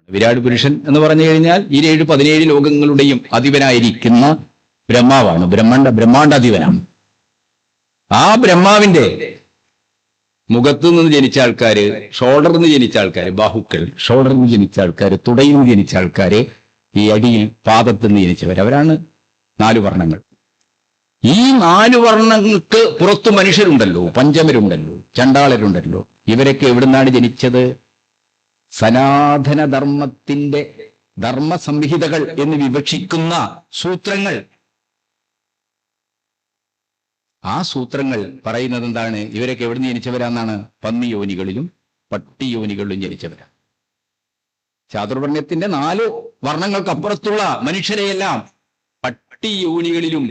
വിരാട് പുരുഷൻ എന്ന് പറഞ്ഞു കഴിഞ്ഞാൽ ഈ 17 ലോകങ്ങളുടെയും അധിപനായിരിക്കുന്ന ബ്രഹ്മാവാണ്. ബ്രഹ്മാണ്ടാധിപനാണ്. ആ ബ്രഹ്മാവിന്റെ മുഖത്തു നിന്ന് ജനിച്ച ആൾക്കാര്, ഷോൾഡറിൽ നിന്ന് ജനിച്ച ആൾക്കാര്, ബാഹുക്കൾ, ഷോൾഡറിൽ നിന്ന് ജനിച്ച ആൾക്കാര്, തുടയിൽ നിന്ന് ജനിച്ച ആൾക്കാര്, ഈ അടിയിൽ പാദത്തിൽ നിന്ന് ജനിച്ചവർ, അവരാണ് 4 വർണ്ണങ്ങൾ. ഈ 4 വർണ്ണങ്ങൾക്ക് പുറത്തു മനുഷ്യരുണ്ടല്ലോ, പഞ്ചമരുണ്ടല്ലോ, ചണ്ടാളരുണ്ടല്ലോ. ഇവരൊക്കെ എവിടുന്നാണ് ജനിച്ചത്? സനാതന ധർമ്മത്തിന്റെ ധർമ്മസംഹിതകൾ എന്ന് വിവക്ഷിക്കുന്ന സൂത്രങ്ങൾ. ആ സൂത്രങ്ങൾ പറയുന്നത് എന്താണ്? ഇവരൊക്കെ എവിടുന്ന് ജനിച്ചവരാന്നാണ്? പന്നിയോനികളിലും പട്ടിയോനികളിലും ജനിച്ചവരാ. ചാതുർവർണ്ണയത്തിന്റെ 4 വർണ്ണങ്ങൾക്കപ്പുറത്തുള്ള മനുഷ്യരെയെല്ലാം പട്ടിയോനികളിലും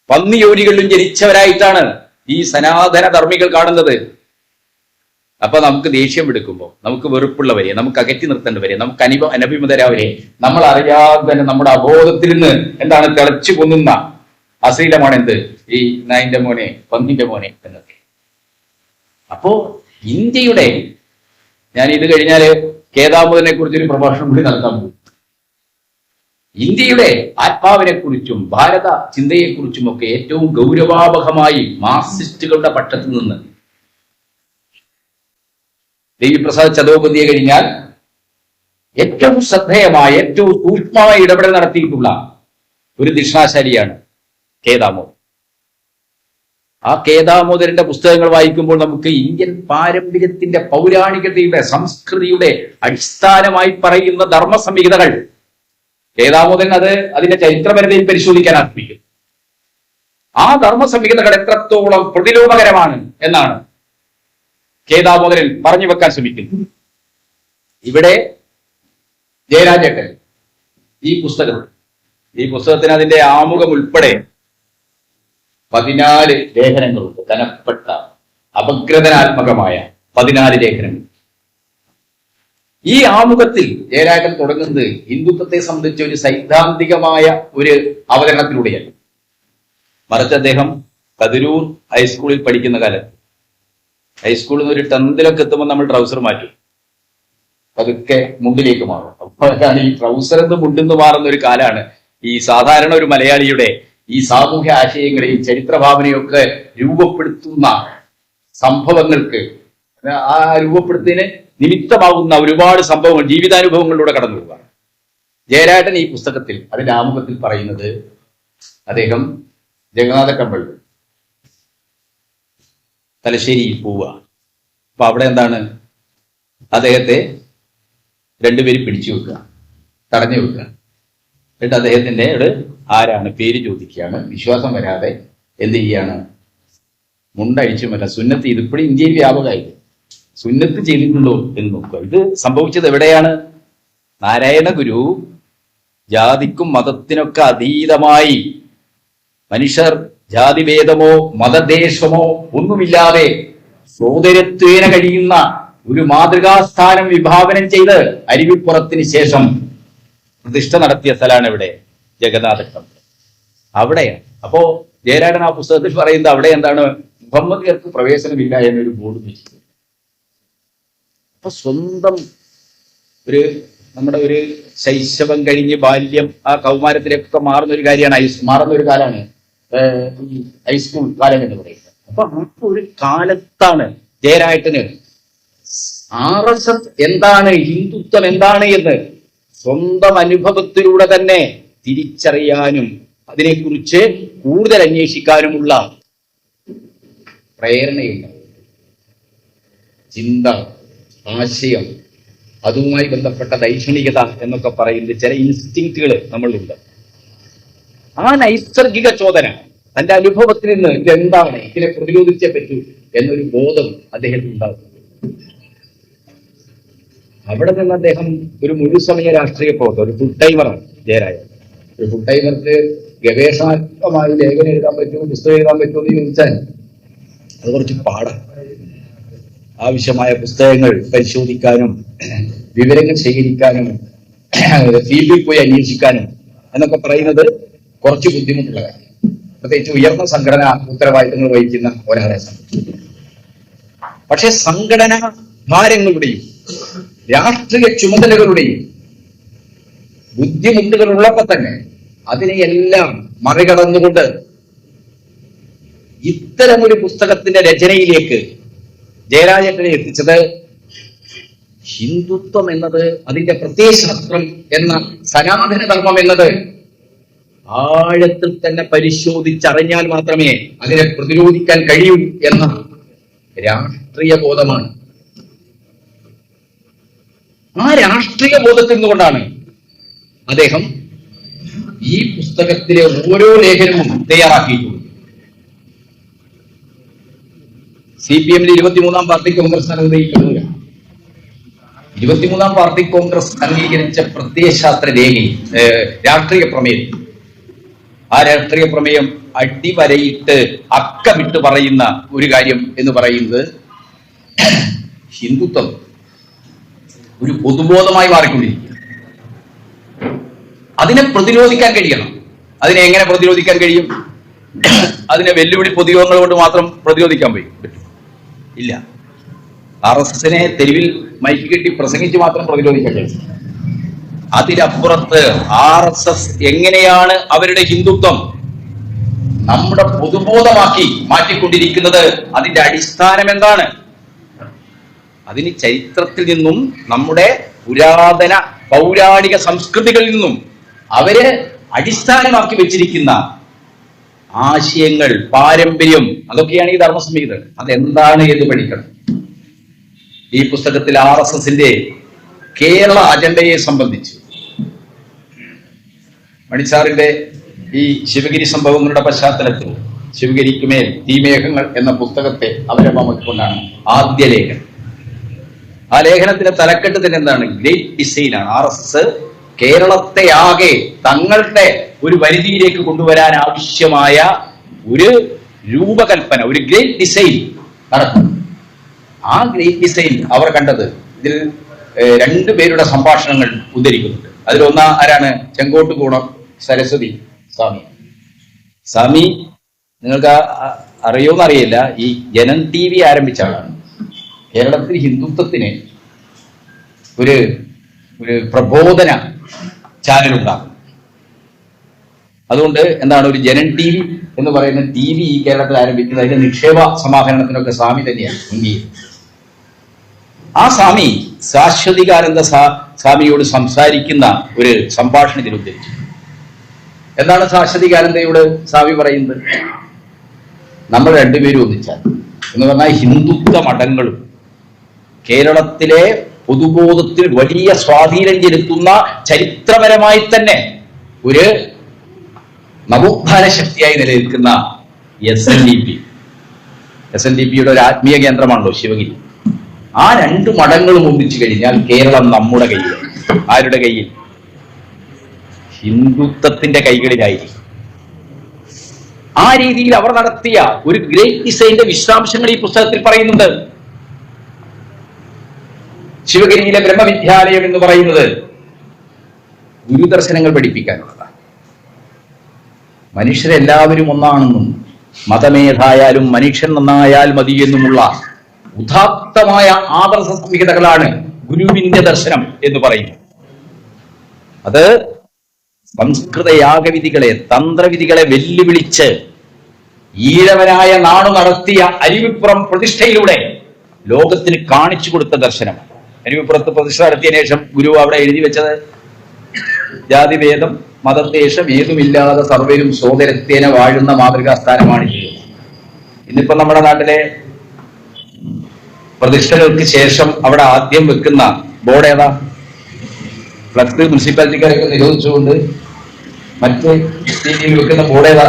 പന്നിയോനികളിലും ജനിച്ചവരായിട്ടാണ് ഈ സനാതന ധർമ്മികൾ കാണുന്നത്. അപ്പൊ നമുക്ക് ദേഷ്യം എടുക്കുമ്പോൾ, നമുക്ക് വെറുപ്പുള്ളവരെ, നമുക്ക് അകറ്റി നിർത്തേണ്ടവരെ, നമുക്ക് അനഭിമതരാവരെ നമ്മൾ അറിയാതെ തന്നെ നമ്മുടെ അബോധത്തിൽ നിന്ന് എന്താണ് തിളച്ചു പൊന്നുന്ന അശ്ലീലമാണ് എന്ത്? ഈ നായിന്റെ മോനെ, പന്നിന്റെ മോനെ എന്നൊക്കെ. അപ്പോ ഇന്ത്യയുടെ, ഞാൻ ഇത് കഴിഞ്ഞാല് കേദാമോദനെ കുറിച്ചൊരു പ്രഭാഷണം കൂടി നടത്താൻ പോകും. ഇന്ത്യയുടെ ആത്മാവിനെ കുറിച്ചും ഭാരത ചിന്തയെക്കുറിച്ചും ഒക്കെ ഏറ്റവും ഗൗരവാവഹമായി മാർക്സിസ്റ്റുകളുടെ പക്ഷത്തു നിന്ന് ദേവിപ്രസാദ് ചതോപതിയെ കഴിഞ്ഞാൽ ഏറ്റവും ശ്രദ്ധേയമായ, ഏറ്റവും സൂക്ഷ്മമായ ഇടപെടൽ നടത്തിയിട്ടുള്ള ഒരു ദിഷണാശാലിയാണ് കേദാമോദർ. ആ കേദാമോദരന്റെ പുസ്തകങ്ങൾ വായിക്കുമ്പോൾ നമുക്ക് ഇന്ത്യൻ പാരമ്പര്യത്തിന്റെ, പൗരാണികതയുടെ, സംസ്കൃതിയുടെ അടിസ്ഥാനമായി പറയുന്ന ധർമ്മസംഹിതകൾ, കേദാമോദരൻ അതിന്റെ ചരിത്രപരതയിൽ പരിശോധിക്കാൻ ആരംഭിക്കും. ആ ധർമ്മസംഹിതകൾ എത്രത്തോളം പ്രതിലോമകരമാണ് എന്നാണ് കേദാമോദരൻ പറഞ്ഞു വെക്കാൻ ശ്രമിക്കുന്നു. ഇവിടെ ജയരാജേട്ടൻ ഈ പുസ്തകത്തിന് അതിന്റെ ആമുഖം ഉൾപ്പെടെ 14 ലേഖനങ്ങളുണ്ട്. കനപ്പെട്ട അപഗ്രഥനാത്മകമായ 14 ലേഖനങ്ങൾ. ഈ ആമുഖത്തിൽ ജയരാജൻ തുടങ്ങുന്നത് ഹിന്ദുത്വത്തെ സംബന്ധിച്ച ഒരു സൈദ്ധാന്തികമായ ഒരു അവതരണത്തിലൂടെയല്ല, മറിച്ച് അദ്ദേഹം കതിരൂർ ഹൈസ്കൂളിൽ പഠിക്കുന്ന കാലത്ത്, ഹൈസ്കൂളിൽ നിന്ന് ഒരു 10th എത്തുമ്പോൾ നമ്മൾ ട്രൗസർ മാറ്റും, അതൊക്കെ മുണ്ടിലേക്ക് മാറും. അപ്പോഴാണ് ഈ ട്രൗസർ എന്ന് മുണ്ടെന്ന് മാറുന്ന ഒരു കാലാണ് ഈ സാധാരണ ഒരു മലയാളിയുടെ ഈ സാമൂഹ്യ ആശയങ്ങളെയും ചരിത്രഭാവനയൊക്കെ രൂപപ്പെടുത്തുന്ന സംഭവങ്ങൾക്ക്, ആ രൂപപ്പെടുത്തുന്നതിന് നിമിത്തമാകുന്ന ഒരുപാട് സംഭവങ്ങൾ, ജീവിതാനുഭവങ്ങളിലൂടെ കടന്നു പോവുകയാണ്. ജയരാജൻ ഈ പുസ്തകത്തിൽ അതിന്റെ ആമുഖത്തിൽ പറയുന്നത്, അദ്ദേഹം ജഗന്നാഥ ടെമ്പിൾ തലശ്ശേരിയിൽ പോവുക. അപ്പൊ അവിടെ എന്താണ്, അദ്ദേഹത്തെ 2 പേര് പിടിച്ചു വെക്കുക, തടഞ്ഞു വെക്കുക. എന്നിട്ട് അദ്ദേഹത്തിന്റെ ആരാണ് പേര് ചോദിക്കുകയാണ്. വിശ്വാസം വരാതെ എന്ത് ചെയ്യാണ്? മുണ്ടഴിച്ചുമല്ല, സുന്നത്ത് ഇതിപ്പോഴും ഇന്ത്യയിൽ വ്യാപകമായിട്ട് സുന്നത്ത് ചെയ്തിട്ടുണ്ടോ എന്ന് നോക്കുക. ഇത് സംഭവിച്ചത് എവിടെയാണ്? നാരായണ ഗുരു ജാതിക്കും മതത്തിനൊക്കെ അതീതമായി മനുഷ്യർ ജാതിഭേദമോ മതദേശമോ ഒന്നുമില്ലാതെ സോദരത്വേന കഴിയുന്ന ഒരു മാതൃകാസ്ഥാനം വിഭാവനം ചെയ്ത് അരുവിപ്പുറത്തിന് ശേഷം പ്രതിഷ്ഠ നടത്തിയ സ്ഥലമാണ് ഇവിടെ ജഗന്നാഥ ടെമ്പിൾ. അവിടെയാണ്. അപ്പോ ജയരാജൻ ആ പുസ്തകത്തിൽ പറയുന്നത് അവിടെ എന്താണ്? മുഹമ്മദിയർക്ക് പ്രവേശനമില്ല എന്നൊരു ബോർഡ് വെച്ചിട്ടുണ്ട്. അപ്പൊ സ്വന്തം നമ്മുടെ ഒരു ശൈശവം കഴിഞ്ഞ് ബാല്യം, ആ കൗമാരത്തിലേക്കൊക്കെ മാറുന്ന ഒരു കാലമാണ് ഈ ഹൈസ്കൂൾ കാലം എന്ന് പറയുന്നത്. അപ്പൊ ആ ഒരു കാലത്താണ് ജയരാജന് RSS എന്താണ്, ഹിന്ദുത്വം എന്താണ് എന്ന് സ്വന്തം അനുഭവത്തിലൂടെ തന്നെ തിരിച്ചറിയാനും അതിനെക്കുറിച്ച് കൂടുതൽ അന്വേഷിക്കാനുമുള്ള പ്രേരണയുണ്ട്. ചിന്ത, ആശയം, അതുമായി ബന്ധപ്പെട്ട ദൈക്ഷണികത എന്നൊക്കെ പറയുന്നത് ചില ഇൻസ്റ്റിങ്ക്റ്റുകൾ നമ്മളുണ്ട്. ആ നൈസർഗിക ചോദന, തന്റെ അനുഭവത്തിൽ നിന്ന് ഇതെന്താണ്, ഇതിനെ പ്രതിരോധിച്ചേ പറ്റൂ എന്നൊരു ബോധം അദ്ദേഹത്തിന് ഉണ്ടാകും. അവിടെ നിന്ന് അദ്ദേഹം ഒരു മുഴുസമയ രാഷ്ട്രീയ പ്രവർത്തകർ, ഒരു ഫുൾ ടൈമറാണ് ജയരാജൻ. ഒരു ഫുൾ ടൈമർക്ക് ഗവേഷണാത്മകമായി ലേഖനം എഴുതാൻ പറ്റുമോ, പുസ്തകം എഴുതാൻ പറ്റുമോ എന്ന് ചോദിച്ചാൽ അത് കുറച്ച് പാടാണ്. ആവശ്യമായ പുസ്തകങ്ങൾ പരിശോധിക്കാനും വിവരങ്ങൾ ശേഖരിക്കാനും ഫീൽഡിൽ പോയി അന്വേഷിക്കാനും എന്നൊക്കെ പറയുന്നത് കുറച്ച് ബുദ്ധിമുട്ടുള്ള കാര്യം, പ്രത്യേകിച്ച് ഉയർന്ന സംഘടന ഉത്തരവാദിത്തങ്ങൾ വഹിക്കുന്ന ഒരാളെ സംബന്ധിച്ചു. പക്ഷെ സംഘടനാ ഭാരങ്ങളുടെയും രാഷ്ട്രീയ ചുമതലകളുടെയും ബുദ്ധിമുട്ടുകളുള്ളപ്പോ തന്നെ അതിനെയെല്ലാം മറികടന്നുകൊണ്ട് ഇത്തരമൊരു പുസ്തകത്തിന്റെ രചനയിലേക്ക് ജയരാജേട്ടനെ എത്തിച്ചത് ഹിന്ദുത്വം എന്നത്, അതിന്റെ പ്രത്യയശാസ്ത്രം എന്ന സനാതന ധർമ്മം എന്നത് ആഴത്തിൽ തന്നെ പരിശോധിച്ചറിഞ്ഞാൽ മാത്രമേ അതിനെ പ്രതിരോധിക്കാൻ കഴിയൂ എന്ന രാഷ്ട്രീയ ബോധമാണ്. ആ രാഷ്ട്രീയ ബോധത്തിൽ നിന്നുകൊണ്ടാണ് അദ്ദേഹം ഈ പുസ്തകത്തിലെ ഓരോ ലേഖനവും തയ്യാറാക്കിയിട്ടുള്ളത്. CPM-ൽ 23-ാം പാർട്ടി കോൺഗ്രസ് അനുവദിക്കുന്നത് 23-ാം പാർട്ടി കോൺഗ്രസ് അംഗീകരിച്ച പ്രത്യയശാസ്ത്ര രേഖയിൽ രാഷ്ട്രീയ പ്രമേയം, ആ രാഷ്ട്രീയ പ്രമേയം അടിവരയിട്ട് അക്കമിട്ട് പറയുന്ന ഒരു കാര്യം എന്ന് പറയുന്നത് ഹിന്ദുത്വം ഒരു പൊതുബോധമായി മാറിക്കൊണ്ടിരിക്കുക. അതിനെ പ്രതിരോധിക്കാൻ കഴിയണം. അതിനെ എങ്ങനെ പ്രതിരോധിക്കാൻ കഴിയും? അതിനെ വെല്ലുവിളി പൊതുയോഗങ്ങൾ കൊണ്ട് മാത്രം പ്രതിരോധിക്കാൻ പറ്റും? ഇല്ല. RSSനെ തെരുവിൽ മൈക്ക് കെട്ടി പ്രസംഗിച്ച് മാത്രം പ്രതിരോധിക്കാൻ കഴിയും. അതിനപ്പുറത്ത് RSS എങ്ങനെയാണ് അവരുടെ ഹിന്ദുത്വം നമ്മുടെ പൊതുബോധമാക്കി മാറ്റിക്കൊണ്ടിരിക്കുന്നത്, അതിന്റെ അടിസ്ഥാനം എന്താണ്? അതിന് ചരിത്രത്തിൽ നിന്നും നമ്മുടെ പുരാതന പൗരാണിക സംസ്കൃതികളിൽ നിന്നും അവര് അടിസ്ഥാനമാക്കി വെച്ചിരിക്കുന്ന ആശയങ്ങൾ, പാരമ്പര്യം, അതൊക്കെയാണ് ഈ ധർമ്മസംഹിത. അതെന്താണ് എന്ന് പഠിക്കണം. ഈ പുസ്തകത്തിൽ RSSന്റെ കേരള അജണ്ടയെ സംബന്ധിച്ച് മണിസാറിന്റെ ഈ ശിവഗിരി സംഭവങ്ങളുടെ പശ്ചാത്തലത്തിൽ ശിവഗിരിക്കുമേൽ തീമേഘങ്ങൾ എന്ന പുസ്തകത്തെ അവലംബമാക്കിക്കൊണ്ടാണ് ആദ്യ ലേഖനം. ആ ലേഖനത്തിന്റെ തലക്കെട്ട് തന്നെ എന്താണ്? ഗ്രേറ്റ് ഡിസൈൻ ആണ്. RSS കേരളത്തെ ആകെ തങ്ങളുടെ ഒരു പരിധിയിലേക്ക് കൊണ്ടുവരാൻ ആവശ്യമായ ഒരു രൂപകൽപ്പന, ഒരു ഗ്രേറ്റ് ഡിസൈൻ നടക്കും. ആ ഗ്രേറ്റ് ഡിസൈൻ അവർ കണ്ടത് ഇതിൽ രണ്ടുപേരുടെ സംഭാഷണങ്ങൾ ഉദ്ധരിക്കുന്നുണ്ട്. അതിലൊന്ന ആരാണ്? ചെങ്കോട്ടുകൂടം സരസ്വതി സ്വാമി. സ്വാമി നിങ്ങൾക്ക് അറിയോന്നറിയില്ല, ഈ ജനം TV ആരംഭിച്ച ആളാണ്. കേരളത്തിൽ ഹിന്ദുത്വത്തിന് ഒരു പ്രബോധന ചാനലുണ്ടാകും. അതുകൊണ്ട് എന്താണ് ഒരു ജനൻ TV എന്ന് പറയുന്ന TV ഈ കേരളത്തിൽ ആരംഭിക്കുന്നത്. അതിന്റെ നിക്ഷേപ സമാഹരണത്തിനൊക്കെ സ്വാമി തന്നെയാണ് മുൻകൈ. ആ സ്വാമി ശാശ്വതികാനന്ദ സ്വാമിയോട് സംസാരിക്കുന്ന ഒരു സംഭാഷണത്തിൽ ഉദ്ധരിച്ചു. എന്താണ് ശാശ്വതികാനന്ദയോട് സ്വാമി പറയുന്നത്? നമ്മൾ രണ്ടുപേരും ഒന്നിച്ചാൽ എന്ന് പറഞ്ഞാൽ ഹിന്ദുത്വ മഠങ്ങളും കേരളത്തിലെ പൊതുബോധത്തിൽ വലിയ സ്വാധീനം ചെലുത്തുന്ന ചരിത്രപരമായി തന്നെ ഒരു നവോത്ഥാന ശക്തിയായി നിലനിൽക്കുന്ന SNDP-യുടെ ഒരു ആത്മീയ കേന്ദ്രമാണല്ലോ ശിവഗിരി. ആ രണ്ടു മഠങ്ങളും ഒന്നിച്ചു കഴിഞ്ഞാൽ കേരളം നമ്മുടെ കയ്യിൽ. ആരുടെ കയ്യിൽ? ഹിന്ദുത്വത്തിന്റെ കൈകളിലായിരിക്കും. ആ രീതിയിൽ അവർ നടത്തിയ ഒരു ഗ്രേറ്റ് ഡിസൈന്റെ വിശദാംശങ്ങൾ ഈ പുസ്തകത്തിൽ പറയുന്നുണ്ട്. ശിവഗിരിയിലെ ബ്രഹ്മവിദ്യാലയം എന്ന് പറയുന്നത് ഗുരുദർശനങ്ങൾ പഠിപ്പിക്കാനുള്ളതാണ്. മനുഷ്യരെല്ലാവരും ഒന്നാണെന്നും മതമേതായാലും മനുഷ്യൻ നന്നായാൽ മതി എന്നുമുള്ള ഉദാത്തമായ ആദർശ സംഹിതകളാണ് ഗുരുവിന്റെ ദർശനം എന്ന് പറയുന്നത്. അത് സംസ്കൃത യാഗവിധികളെ, തന്ത്രവിധികളെ വെല്ലുവിളിച്ച് ഈഴവനായ നാടു നടത്തിയ അരുവിപ്പുറം പ്രതിഷ്ഠയിലൂടെ ലോകത്തിന് കാണിച്ചു കൊടുത്ത ദർശനം. അരുവിപ്പുറത്ത് പ്രതിഷ്ഠ നടത്തിയ ശേഷം ഗുരു അവിടെ എഴുതി വെച്ചത് ജാതിഭേദം മതദേശം ഏതുമില്ലാതെ സർവരും സോദരത്തേന വാഴുന്ന മാതൃകാസ്ഥാനമാണ് ജീവിതം. ഇന്നിപ്പോ നമ്മുടെ നാട്ടിലെ പ്രതിഷ്ഠകൾക്ക് ശേഷം അവിടെ ആദ്യം വെക്കുന്ന ബോർഡ് ഏതാ? ഫ്ലക്സ് മുനിസിപ്പാലിറ്റിക്കാരൊക്കെ നിരോധിച്ചുകൊണ്ട് മറ്റ് രീതിയിൽ വെക്കുന്ന ബോർഡ് ഏതാ?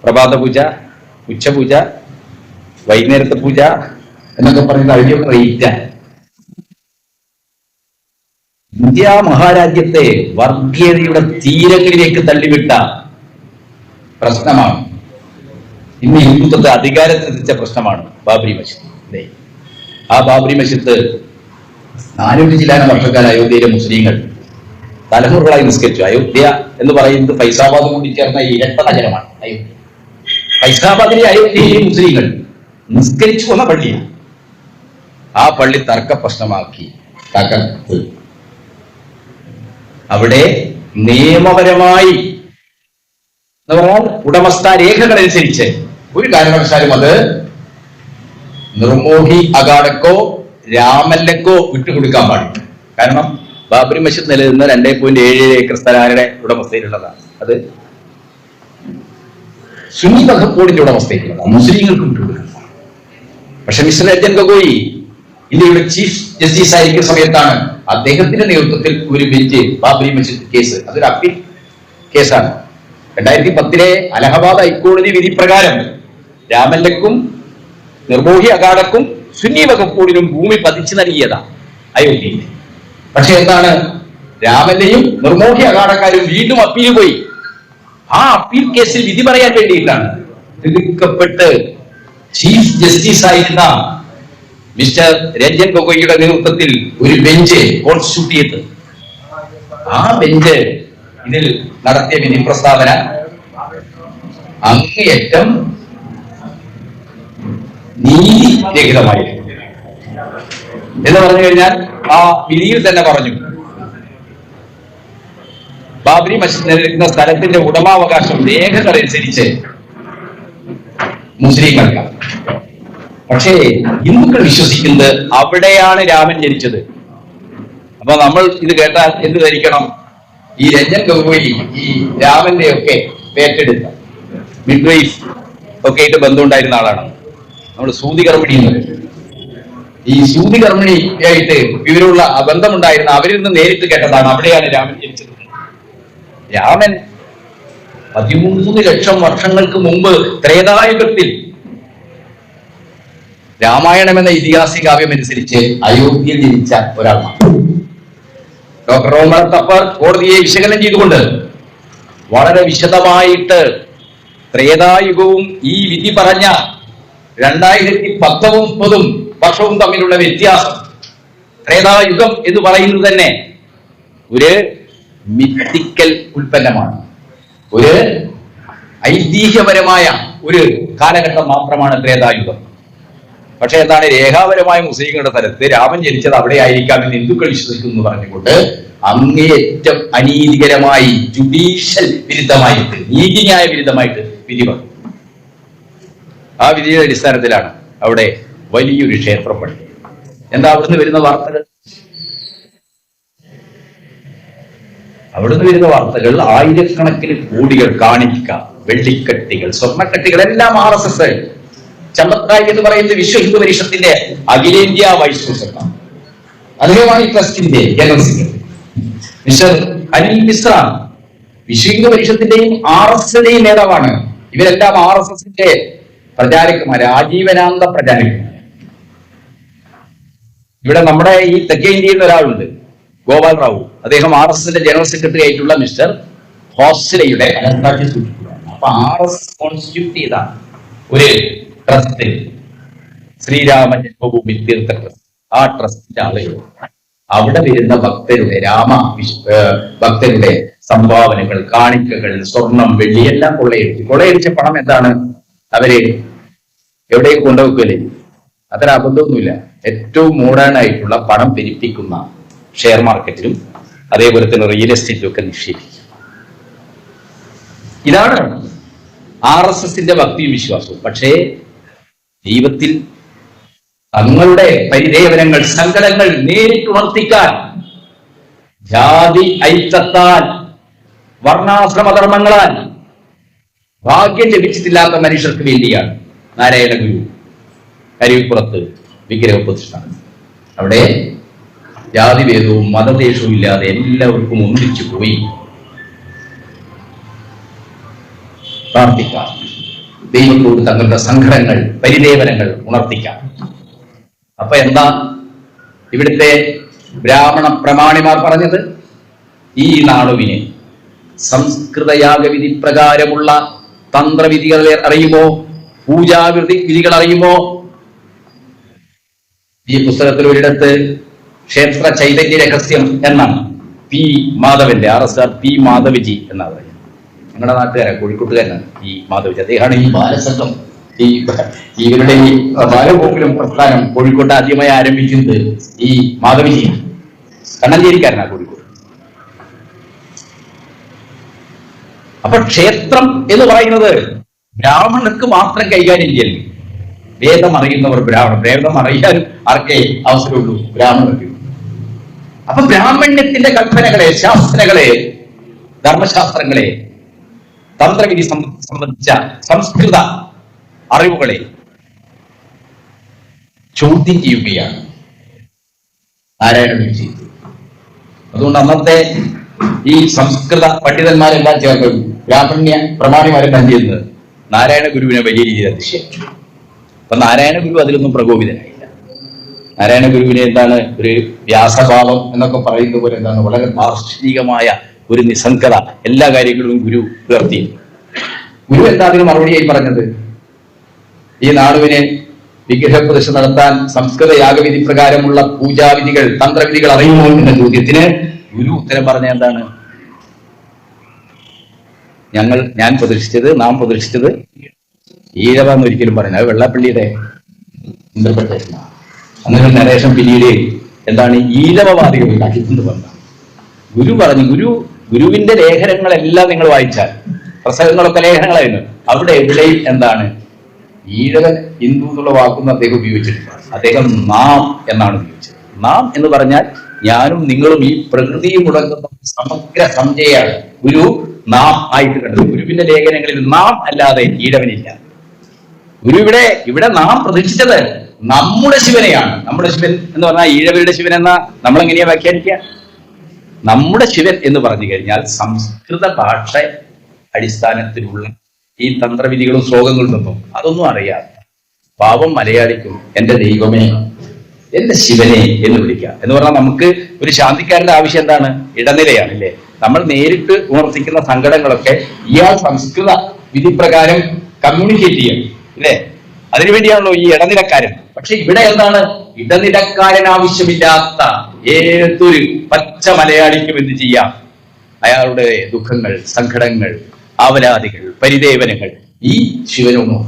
പ്രഭാത പൂജ, ഉച്ചപൂജ, വൈകുന്നേരത്തെ പൂജ എന്നൊക്കെ പറയുന്ന അതിന്റെ റേറ്റ. ഇന്ത്യ മഹാരാജ്യത്തെ വർഗീയതയുടെ തീരങ്ങളിലേക്ക് തള്ളിവിട്ട പ്രശ്നമാണ്. ഇന്ന് ഹിന്ദുത്വത്തെ അധികാരത്തിലെത്തിച്ച പ്രശ്നമാണ് ബാബരി മസ്ജിദ്. ആ ബാബരി മസ്ജിദ് 400 ചില്ലാനം വർഷക്കാലം അയോധ്യയിലെ മുസ്ലിങ്ങൾ തലമുറകളായി നിസ്കരിച്ചു. അയോധ്യ എന്ന് പറയുന്നത് ഫൈസാബാദ് കൂടി ചേർന്ന ഇരട്ട നഗരമാണ് അയോധ്യ. ഫൈസാബാദിലെ അയോധ്യയിലെ മുസ്ലിങ്ങൾ നിസ്കരിച്ചു കൊന്ന പള്ളിയാണ്. ആ പള്ളി തർക്ക പ്രശ്നമാക്കി തകർത്ത് അവിടെ നിയമപരമായി എന്ന് പറഞ്ഞാൽ ഉടമസ്ഥ രേഖകളനുസരിച്ച് ഒരു കാരണവശാലും അത് നിർമോഹി അഖാഡക്കോ രാമല്ലക്കോ വിട്ടുകൊടുക്കാൻ പാടില്ല. കാരണം ബാബറി മസ്ജിദ് നിലനിന്ന 2.7 ഏക്കർ സ്ഥലം ആരുടെ ഉടമസ്ഥയിലുള്ളതാണ്? അത് സുന്നി വഖഫ് ബോർഡിന്റെ ഉടമസ്ഥയിലുള്ളതാണ്, മുസ്ലിങ്ങൾക്ക് വിട്ടുകൊടുക്കുന്നത്. പക്ഷെ മിസ്റ്റർ രഞ്ജൻ ഗൊഗോയി ഇന്ത്യയുടെ ചീഫ് ജസ്റ്റിസ് ആയിരിക്കുന്ന സമയത്താണ് അദ്ദേഹത്തിന്റെ നേതൃത്വത്തിൽ ഒരു ബെഞ്ച് ബാബറി മസ്ജിദ് കേസ്, അതൊരു അപ്പീൽ കേസാണ്, 2010 അലഹബാദ് ഹൈക്കോടതി വിധി പ്രകാരം രാമല്ലക്കും നിർമോഹി അഖാഡക്കും സുന്നി വഖഫ് ബോർഡിനും ഭൂമി പതിച്ചു നൽകിയതാണ് അയോധ്യയിൽ. പക്ഷെ എന്താണ്, രാമല്ലയും നിർമോഹി അഖാഡക്കാരും വീണ്ടും അപ്പീൽ പോയി. ആ അപ്പീൽ കേസിൽ വിധി പറയാൻ വേണ്ടിയിട്ടാണ് തിടുക്കപ്പെട്ട് ചീഫ് ജസ്റ്റിസ് ആയിരുന്ന മിസ്റ്റർ രഞ്ജൻ ഗൊഗോയിയുടെ നേതൃത്വത്തിൽ ഒരു ബെഞ്ച് കോൺസ്റ്റിറ്റ്യൂട്ട് ചെയ്ത് ആ ബെഞ്ച് ഇതിൽ നടത്തിയ വിധി പ്രസ്താവന അങ്ങേയറ്റം നീതിരഹിതമായിരുന്നു എന്ന് പറഞ്ഞു കഴിഞ്ഞാൽ ആ വിധിയിൽ തന്നെ പറഞ്ഞു ബാബറി മസ്ജിദ് നിലനിൽക്കുന്ന സ്ഥലത്തിന്റെ ഉടമാവകാശം രേഖകളനുസരിച്ച് മുസ്ലിങ്ങൾക്ക്. പക്ഷേ ഹിന്ദുക്കൾ വിശ്വസിക്കുന്നത് അവിടെയാണ് രാമൻ ജനിച്ചത്. അപ്പൊ നമ്മൾ ഇത് കേട്ടാൽ എന്ത് ധരിക്കണം? ഈ രഞ്ജൻ ഗൊഗോയി ഈ രാമന്റെ ഒക്കെ പേറ്റെടുത്ത മിഡ്വൈഫ് ഒക്കെ ആയിട്ട് ബന്ധമുണ്ടായിരുന്ന ആളാണ്. നമ്മൾ സൂതി കർമ്മിണി എന്ന് പറയും. ഈ സൂതി കർമ്മിണിയായിട്ട് ഇവരുള്ള ബന്ധമുണ്ടായിരുന്ന അവരിൽ നിന്ന് നേരിട്ട് കേട്ടതാണ് അവിടെയാണ് രാമൻ ജനിച്ചത്. രാമൻ 13 ലക്ഷം വർഷങ്ങൾക്ക് മുമ്പ് ത്രേതായുഗത്തിൽ രാമായണം എന്ന ഇതിഹാസിക കാവ്യമനുസരിച്ച് അയോധ്യയിൽ ജനിച്ച ഒരാളാണ്. ഡോക്ടർ റോമർ തപ്പർ കോടതിയെ വിശകലനം ചെയ്തുകൊണ്ട് വളരെ വിശദമായിട്ട് ത്രേതായുഗവും ഈ വിധി പറഞ്ഞ 2019 വർഷവും തമ്മിലുള്ള വ്യത്യാസം, ത്രേതായുഗം എന്ന് പറയുന്നത് തന്നെ ഒരു മിത്തിക്കൽ ഉൽപ്പന്നമാണ്, ഒരു ഐതിഹ്യപരമായ ഒരു കാലഘട്ടം മാത്രമാണ് ത്രേതായുഗം. പക്ഷെ എന്താണ്, രേഖാപരമായ മുസ്ലിങ്ങളുടെ സ്ഥലത്ത് രാമൻ ജനിച്ചത് അവിടെ ആയിരിക്കാമെന്ന് ഹിന്ദുക്കൾ വിശ്വസിക്കുന്നു എന്ന് പറഞ്ഞുകൊണ്ട് അങ്ങേയറ്റം അനീതികരമായി ജുഡീഷ്യൽ വിരുദ്ധമായിട്ട്, നീതിന്യായ വിരുദ്ധമായിട്ട് വിധി പറഞ്ഞു. ആ വിധിയുടെ അടിസ്ഥാനത്തിലാണ് അവിടെ വലിയൊരു ക്ഷേത്രം പണി. എന്താ അവിടുന്ന് വരുന്ന വാർത്തകൾ? ആയിരക്കണക്കിന് കോടികൾ കാണിക്ക, വെള്ളിക്കട്ടികൾ, സ്വർണ്ണക്കട്ടികൾ എല്ലാം RSS ചമ്പത്രായി എന്ന് പറയുന്നത് വിശ്വ ഹിന്ദു പരിഷത്തിന്റെ അഖിലേന്ത്യാ വൈസ് പ്രസിഡന്റാണ്. അദ്ദേഹമാണ് ഈ ട്രസ്റ്റിന്റെ general secretary. Mister Anil Mishra Vishwa Hindu പരിഷത്തിന്റെയും RSSന്റെയും നേതാവാണ്. ഇവരെല്ലാം RSSന്റെ പ്രചാരകന്മാര്, ആജീവനാന്ത പ്രചാരകന്മാർ. ഇവിടെ നമ്മുടെ ഈ തെക്കേ ഇന്ത്യയിൽ നിന്ന് ഒരാളുണ്ട്, ഗോപാൽ റാവു. അദ്ദേഹം RSSന്റെ ജനറൽ സെക്രട്ടറി ആയിട്ടുള്ള മിസ്റ്റർ ഹോസ്റ്റലയുടെ അനന്താക്ഷി സൂക്ഷിക്കുകയാണ്. അപ്പൊ RSS കോൺസ്റ്റിറ്റ്യൂട്ട് ചെയ്ത ഒരു ട്രസ്റ്റ്, ശ്രീരാമ ജന്മഭൂമി തീർത്ഥ ട്രസ്റ്റ്, ആ ട്രസ്റ്റിന്റെ ആളുകൾ അവിടെ വരുന്ന ഭക്തരുടെ ഭക്തരുടെ സംഭാവനകൾ, കാണിക്കകൾ, സ്വർണം, വെള്ളി എല്ലാം കൊള്ളയടിച്ച പണം എന്താണ് അവര് എവിടേക്ക് കൊണ്ടുവെക്കല്ലേ? അത്ര അബദ്ധമൊന്നുമില്ല. ഏറ്റവും മോഡേൺ ആയിട്ടുള്ള പണം പെരുപ്പിക്കുന്ന ഷെയർ മാർക്കറ്റിലും അതേപോലെ തന്നെ റിയൽ എസ്റ്റേറ്റിലും ഒക്കെ നിക്ഷേപിക്കും. ഇതാണ് RSSന്റെ ഭക്തിയും വിശ്വാസവും. പക്ഷേ ജീവിതത്തിൽ തങ്ങളുടെ പരിദേവനങ്ങൾ, സങ്കടങ്ങൾ നേരിട്ട് ഉണർത്തിക്കാൻ, ജാതി ഐക്യത്താൽ, വർണ്ണാശ്രമധർമ്മങ്ങളാൽ ഭാഗ്യം ലഭിച്ചിട്ടില്ലാത്ത മനുഷ്യർക്ക് വേണ്ടിയാണ് നാരായണ ഗുരു അരുവിപ്പുറത്ത് വിഗ്രഹപ്രതിഷ്ഠ. അവിടെ ജാതിഭേദവും മതദേശവും ഇല്ലാതെ എല്ലാവർക്കും ഒന്നിച്ചു പോയി പ്രാർത്ഥിക്കാം, ദൈവത്തോട് തങ്ങളുടെ സങ്കടങ്ങൾ, പരിദേവനങ്ങൾ ഉണർത്തിക്കാം. അപ്പൊ എന്താ ഇവിടുത്തെ ബ്രാഹ്മണ പ്രമാണിമാർ പറഞ്ഞത്? ഈ നാടുവിനെ സംസ്കൃതയാഗവിധി പ്രകാരമുള്ള തന്ത്രവിധികൾ അറിയുമോ? പൂജാവിധി വിധികൾ അറിയുമോ? ഈ പുസ്തകത്തിൽ ഒരിടത്ത് ക്ഷേത്ര ചൈതന്യ രഹസ്യം എന്നാണ് പി മാധവന്റെ, RSR പി മാധവജി എന്നാ പറയുന്നത്. ഞങ്ങളുടെ നാട്ടുകാരാണ്, കോഴിക്കോട്ടുകാരനാണ് ഈ മാധവജി. അദ്ദേഹമാണ് ഈ ബാലസംഘം ഇവരുടെ ഈ ബാലഗോകുലം പ്രസ്ഥാനം കോഴിക്കോട്ട് ആദ്യമായി ആരംഭിക്കുന്നത് ഈ മാധവിജിയാണ്. കണ്ണഞ്ചേരിക്കാരനാണ് കോഴിക്കോട്. അപ്പൊ ക്ഷേത്രം എന്ന് പറയുന്നത് ബ്രാഹ്മണർക്ക് മാത്രം കൈകാര്യം ചെയ്യൽ. വേദം അറിയുന്നവർ ബ്രാഹ്മണർ, വേദം അറിയാനും ആർക്കേ അവസരമുള്ളൂ? ബ്രാഹ്മണർക്ക്. അപ്പൊ ബ്രാഹ്മണ്യത്തിന്റെ കൽപ്പനകളെ, ശാസ്ത്രങ്ങളെ, ധർമ്മശാസ്ത്രങ്ങളെ, തന്ത്രവിധി സംബന്ധിച്ച സംസ്കൃത അറിവുകളെ ചോദ്യം ചെയ്യുകയാണ് നാരായണ ഗുരു ചെയ്തത്. അതുകൊണ്ട് അന്നത്തെ ഈ സംസ്കൃത പണ്ഡിതന്മാരെല്ലാം ചേർന്ന് ബ്രാഹ്മണ്യ പ്രമാണിമാരെല്ലാം ചെയ്യുന്നത് നാരായണ ഗുരുവിനെ വലിയ രീതിയിൽ അതിശയിച്ചു. അപ്പൊ നാരായണ ഗുരു അതിലൊന്നും പ്രകോപിതനായില്ല. നാരായണ ഗുരുവിനെ എന്താണ് ഒരു വ്യാസഭാവം എന്നൊക്കെ പറയുന്ന പോലെ എന്താണ് വളരെ ദാർശനികമായ ഒരു നിസ്സംഗത എല്ലാ കാര്യങ്ങളും ഗുരു ഉയർത്തി. ഗുരു എന്താ അതിന് മറുപടിയായി പറഞ്ഞത്? ഈ നാടുവിനെ വിഗ്രഹപ്രതിഷ്ഠ നടത്താൻ സംസ്കൃത യാഗവിധി പ്രകാരമുള്ള പൂജാവിധികൾ, തന്ത്രവിധികൾ അറിയുമോ എന്ന ചോദ്യത്തിന് ഗുരു ഉത്തരം പറഞ്ഞ എന്താണ്? ഞാൻ പ്രതീക്ഷിച്ചത്, നാം പ്രതീക്ഷിച്ചത് ഈഴവ എന്ന് ഒരിക്കലും പറയുന്നത്. അത് വെള്ളാപ്പള്ളിയുടെ ഇന്റർപ്രിട്ടേഷൻ. അങ്ങനെ നരേഷൻ പിന്നീട് എന്താണ് ഈഴവവാദികൾ ഉണ്ടാക്കിക്കൊണ്ട് വന്ന ഗുരു പറഞ്ഞു. ഗുരുവിന്റെ ലേഖനങ്ങളെല്ലാം നിങ്ങൾ വായിച്ചാൽ, പ്രസംഗങ്ങളൊക്കെ ലേഖനങ്ങളായിരുന്നു, അവിടെ എവിടെയും എന്താണ് ഈഴവൻ ഹിന്ദു എന്നുള്ള വാക്കൊന്നും അദ്ദേഹം ഉപയോഗിച്ചിട്ടില്ല. അദ്ദേഹം നാം എന്നാണ് ഉപയോഗിച്ചത്. നാം എന്ന് പറഞ്ഞാൽ ഞാനും നിങ്ങളും ഈ പ്രകൃതിയും മുടങ്ങുന്ന സമഗ്ര സംജയാണ് ഗുരു നാം ആയിട്ട് കണ്ടത്. ഗുരുവിന്റെ ലേഖനങ്ങളിൽ നാം അല്ലാതെ ഈഴവനില്ല. ഗുരു ഇവിടെ നാം പ്രതീക്ഷിച്ചത് നമ്മുടെ ശിവനെയാണ്. നമ്മുടെ ശിവൻ എന്ന് പറഞ്ഞാൽ ഈഴവരുടെ ശിവൻ എന്നാ നമ്മളെങ്ങനെയാ വ്യാഖ്യാനിക്കുക? നമ്മുടെ ശിവൻ എന്ന് പറഞ്ഞു കഴിഞ്ഞാൽ സംസ്കൃത ഭാഷ അടിസ്ഥാനത്തിലുള്ള ഈ തന്ത്രവിധികളും ശ്ലോകങ്ങളും ഒന്നും അതൊന്നും അറിയാതെ പാവം മലയാളിക്കും എന്റെ ദൈവമേ, എന്റെ ശിവനെ എന്ന് വിളിക്കാം എന്ന് പറഞ്ഞാൽ നമുക്ക് ഒരു ശാന്തിക്കാരന്റെ ആവശ്യം എന്താണ്? ഇടനിലയാണ് അല്ലേ? നമ്മൾ നേരിട്ട് ഉണർത്തിക്കുന്ന സങ്കടങ്ങളൊക്കെ ഇയാൾ സംസ്കൃത വിധിപ്രകാരം കമ്മ്യൂണിക്കേറ്റ് ചെയ്യണം അല്ലേ? അതിനുവേണ്ടിയാണല്ലോ ഈ ഇടനിലക്കാരൻ. പക്ഷെ ഇവിടെ എന്താണ്? ഇടനിലക്കാരൻ ആവശ്യമില്ലാത്ത ഏതൊരു പച്ച മലയാളിക്കും എന്ത് ചെയ്യാം? അയാളുടെ ദുഃഖങ്ങൾ, സങ്കടങ്ങൾ, ആവലാദികൾ, പരിദേവനങ്ങൾ ഈ ശിവനോണോ.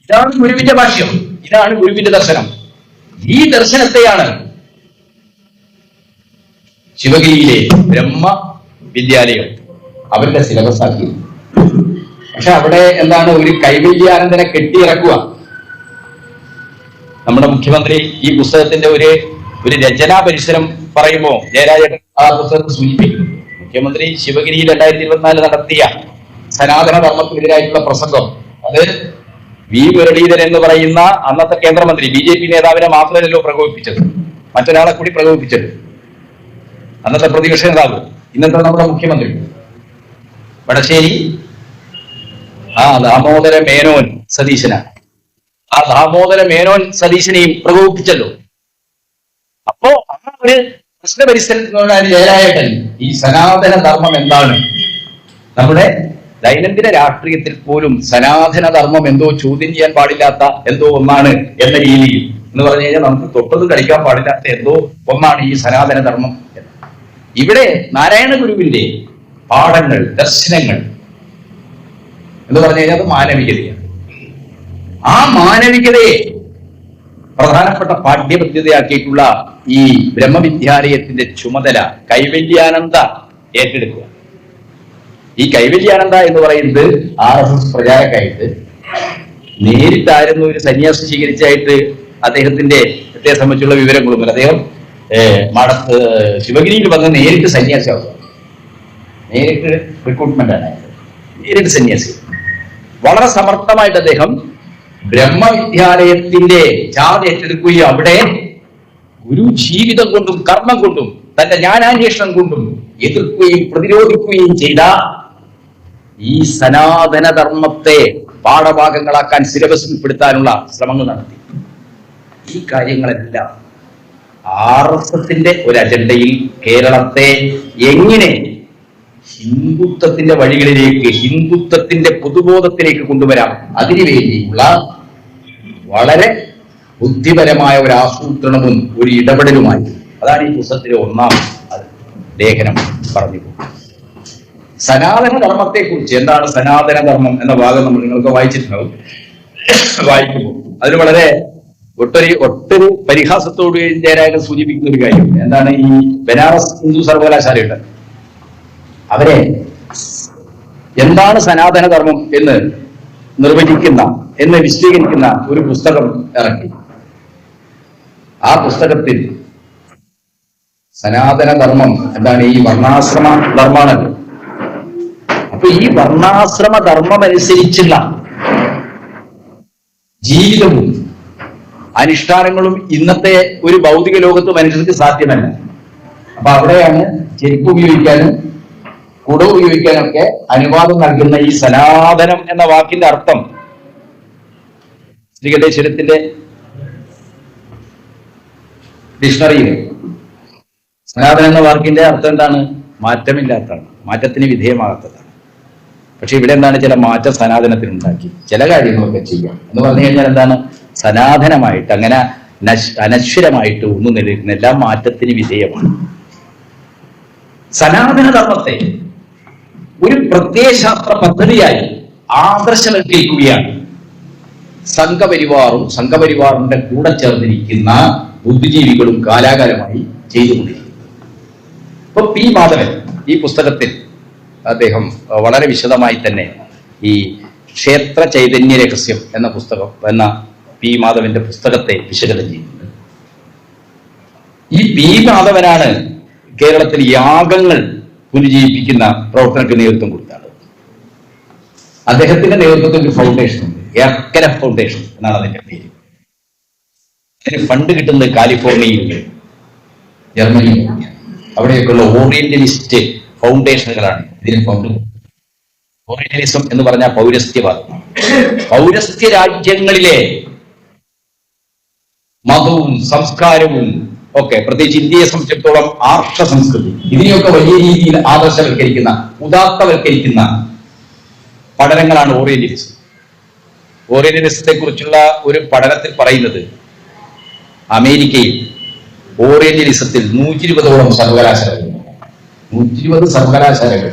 ഇതാണ് ഗുരുവിന്റെ ഭാഷ്യം, ഇതാണ് ഗുരുവിന്റെ ദർശനം. ഈ ദർശനത്തെയാണ് ശിവഗിരിയിലെ ബ്രഹ്മ വിദ്യാലയം അവരുടെ സിലബസ് ആക്കി. പക്ഷെ അവിടെ എന്താണ്? ഒരു കൈവല്യാനന്ദനെ കെട്ടിയിറക്കുക. നമ്മുടെ മുഖ്യമന്ത്രി ഈ പുസ്തകത്തിന്റെ ഒരു രചനാ പരിസരം പറയുമ്പോ ജയരാജേട്ടൻ ആ പുസ്തകത്തെ സൂചിപ്പിക്കുന്നു. മുഖ്യമന്ത്രി ശിവഗിരിയിൽ 2024 നടത്തിയ സനാതന ധർമ്മത്തിനെതിരായിട്ടുള്ള പ്രസംഗം, അത് വി മുരളീധരൻ എന്ന് പറയുന്ന അന്നത്തെ കേന്ദ്രമന്ത്രി BJP നേതാവിനെ മാത്രമല്ലല്ലോ പ്രകോപിപ്പിച്ചത്, മറ്റൊരാളെ കൂടി പ്രകോപിപ്പിച്ചത്. അന്നത്തെ പ്രതിപക്ഷ നേതാവ്, ഇന്നത്തെ നമ്മുടെ മുഖ്യമന്ത്രി വടശ്ശേരി ദാമോദര മേനോൻ സതീശനാണ്. ആ ദാമോദര മേനോൻ സതീശനെയും പ്രകോപിപ്പിച്ചല്ലോ. അപ്പോ ആ ഒരു പ്രശ്ന പരിസരത്തിൽ ജയരാജേട്ടൻ ഈ സനാതന ധർമ്മം എന്താണ്, നമ്മുടെ ദൈനംദിന രാഷ്ട്രീയത്തിൽ പോലും സനാതന ധർമ്മം എന്തോ ചോദ്യം ചെയ്യാൻ പാടില്ലാത്ത എന്തോ ഒന്നാണ് എന്ന രീതിയിൽ എന്ന് പറഞ്ഞു കഴിഞ്ഞാൽ നമുക്ക് തൊട്ടതും കളിക്കാൻ പാടില്ലാത്ത എന്തോ ഒന്നാണ് ഈ സനാതന ധർമ്മം. ഇവിടെ നാരായണ ഗുരുവിന്റെ പാഠങ്ങൾ, ദർശനങ്ങൾ എന്ന് പറഞ്ഞു കഴിഞ്ഞാൽ അത് മാനവികതയാണ്. ആ മാനവികതയെ പ്രധാനപ്പെട്ട പാഠ്യപദ്ധതിയാക്കിയിട്ടുള്ള ഈ ബ്രഹ്മവിദ്യാലയത്തിന്റെ ചുമതല കൈവല്യാനന്ദ ഏറ്റെടുക്കുക. ഈ കൈവല്യാനന്ദ എന്ന് പറയുന്നത് RSS പ്രചാരക്കായിട്ട് നേരിട്ടായിരുന്നു ഒരു സന്യാസം സ്വീകരിച്ചായിട്ട് അദ്ദേഹത്തെ സംബന്ധിച്ചുള്ള വിവരങ്ങളൊന്നും. അദ്ദേഹം ശിവഗിരിയിൽ വന്ന് നേരിട്ട് സന്യാസിയാവുക, നേരിട്ട് റിക്രൂട്ട്മെന്റ് ആണ്, നേരിട്ട് സന്യാസി. വളരെ സമർത്ഥമായിട്ട് അദ്ദേഹം ബ്രഹ്മവിദ്യാലയത്തിന്റെ ചാർജ് ഏറ്റെടുക്കുകയും അവിടെ ഗുരു ജീവിതം കൊണ്ടും കർമ്മം കൊണ്ടും തന്റെ ജ്ഞാനാന്വേഷണം കൊണ്ടും എതിർക്കുകയും പ്രതിരോധിക്കുകയും ചെയ്ത ഈ സനാതന ധർമ്മത്തെ പാഠഭാഗങ്ങളാക്കാൻ സിലബസിൽ പെടുത്താനുള്ള ശ്രമങ്ങൾ നടത്തി. ഈ കാര്യങ്ങളെല്ലാം RSSന്റെ ഒരു അജണ്ടയിൽ കേരളത്തെ എങ്ങനെ ഹിന്ദുത്വത്തിന്റെ വഴികളിലേക്ക്, ഹിന്ദുത്വത്തിന്റെ പൊതുബോധത്തിലേക്ക് കൊണ്ടുവരാം, അതിനുവേണ്ടിയുള്ള വളരെ ബുദ്ധിപരമായ ഒരു ആസൂത്രണവും ഒരു ഇടപെടലുമായി. അതാണ് ഈ പുസ്തകത്തിലെ ഒന്നാം ലേഖനം പറഞ്ഞു. സനാതന ധർമ്മത്തെ കുറിച്ച്, എന്താണ് സനാതന ധർമ്മം എന്ന ഭാഗം നമ്മൾ നിങ്ങൾക്ക് വായിച്ചിട്ടുണ്ടാവും. വായിക്കുമ്പോൾ അതിന് വളരെ ഒട്ടൊരു പരിഹാസത്തോട് ജയരാജൻ സൂചിപ്പിക്കുന്ന ഒരു കാര്യം എന്താണ്, ഈ ബനാറസ് ഹിന്ദു സർവകലാശാലയുണ്ട്, അവരെ എന്താണ് സനാതനധർമ്മം എന്ന് നിർവചിക്കുന്ന വിശദീകരിക്കുന്ന ഒരു പുസ്തകം ഇറക്കി. ആ പുസ്തകത്തിൽ സനാതനധർമ്മം എന്താണ്, ഈ വർണ്ണാശ്രമ ധർമ്മമാണല്ലോ. അപ്പൊ ഈ വർണ്ണാശ്രമ ധർമ്മം അനുസരിച്ചുള്ള ജീവിതവും അനുഷ്ഠാനങ്ങളും ഇന്നത്തെ ഒരു ഭൗതിക ലോകത്ത് മനുഷ്യർക്ക് സാധ്യമല്ല. അപ്പൊ അവിടെയാണ് ചെരുപ്പ് ഉപയോഗിക്കാനും കുട ഉപയോഗിക്കാനൊക്കെ അനുവാദം നൽകുന്ന ഈ സനാതനം എന്ന വാക്കിന്റെ അർത്ഥം ശ്രീകണ്ഠേശ്വരത്തിന്റെ ഡിക്ഷണറിയിൽ സനാതനം എന്ന വാക്കിന്റെ അർത്ഥം എന്താണ്? മാറ്റമില്ലാത്തതാണ്, മാറ്റത്തിന് വിധേയമാകാത്തതാണ്. പക്ഷെ ഇവിടെ എന്താണ്, ചില മാറ്റം സനാതനത്തിനുണ്ടാക്കി ചില കാര്യങ്ങളൊക്കെ ചെയ്യാം എന്ന് പറഞ്ഞു കഴിഞ്ഞാൽ എന്താണ്, സനാതനമായിട്ട് അങ്ങനെ അനശ്വരമായിട്ട് ഒന്നും നിലനിൽക്കുന്ന എല്ലാം മാറ്റത്തിന് വിധേയമാണ്. സനാതനധർമ്മത്തെ ഒരു പ്രത്യയശാസ്ത്ര പദ്ധതിയായി ആദർശവൽക്കരിക്കുകയാണ് സംഘപരിവാറിന്റെ കൂടെ ചേർന്നിരിക്കുന്ന ബുദ്ധിജീവികളും കാലാകാലമായി ചെയ്തുകൊണ്ടിരിക്കുന്നത്. ഇപ്പൊ പി മാധവൻ ഈ പുസ്തകത്തിൽ അദ്ദേഹം വളരെ വിശദമായി തന്നെ ഈ ക്ഷേത്ര ചൈതന്യ രഹസ്യം എന്ന പി മാധവന്റെ പുസ്തകത്തെ വിശകലനം ചെയ്യുന്നത്. ഈ പി മാധവനാണ് കേരളത്തിൽ യാഗങ്ങൾ പുനരുജ്ജീവിപ്പിക്കുന്ന പ്രവർത്തനത്തിന് നേതൃത്വം കൊടുത്താണ്. അദ്ദേഹത്തിന്റെ നേതൃത്വത്തിൽ ഒരു ഫൗണ്ടേഷൻ ഉണ്ട്, എർക്കര ഫൗണ്ടേഷൻ എന്നാണ് അതിന്റെ പേര്. അതിന് ഫണ്ട് കിട്ടുന്നത് കാലിഫോർണിയയിൽ, ജർമ്മനിയിൽ, അവിടെയൊക്കെയുള്ള ഓറിയന്റലിസ്റ്റ് ഫൗണ്ടേഷനുകളാണ് ഇതിന് ഫണ്ട്. ഓറിയന്റലിസം എന്ന് പറഞ്ഞാൽ പൗരസ്ത്യവാദം. പൗരസ്ത്യ രാജ്യങ്ങളിലെ മതവും സംസ്കാരവും ഒക്കെ, പ്രത്യേകിച്ച് ഇന്ത്യയെ സംബന്ധിച്ചിടത്തോളം ആർഷ സംസ്കൃതി, ഇതിനെയൊക്കെ വലിയ രീതിയിൽ ആദർശവൽക്കരിക്കുന്ന ഉദാത്തവൽക്കരിക്കുന്ന പഠനങ്ങളാണ് ഓറിയന്റലിസം. ഓറിയന്റലിസത്തെ കുറിച്ചുള്ള ഒരു പഠനത്തിൽ പറയുന്നത്, അമേരിക്കയിൽ ഓറിയന്റലിസത്തിൽ 120ഓളം സർവകലാശാലകൾ, 120 സർവകലാശാലകൾ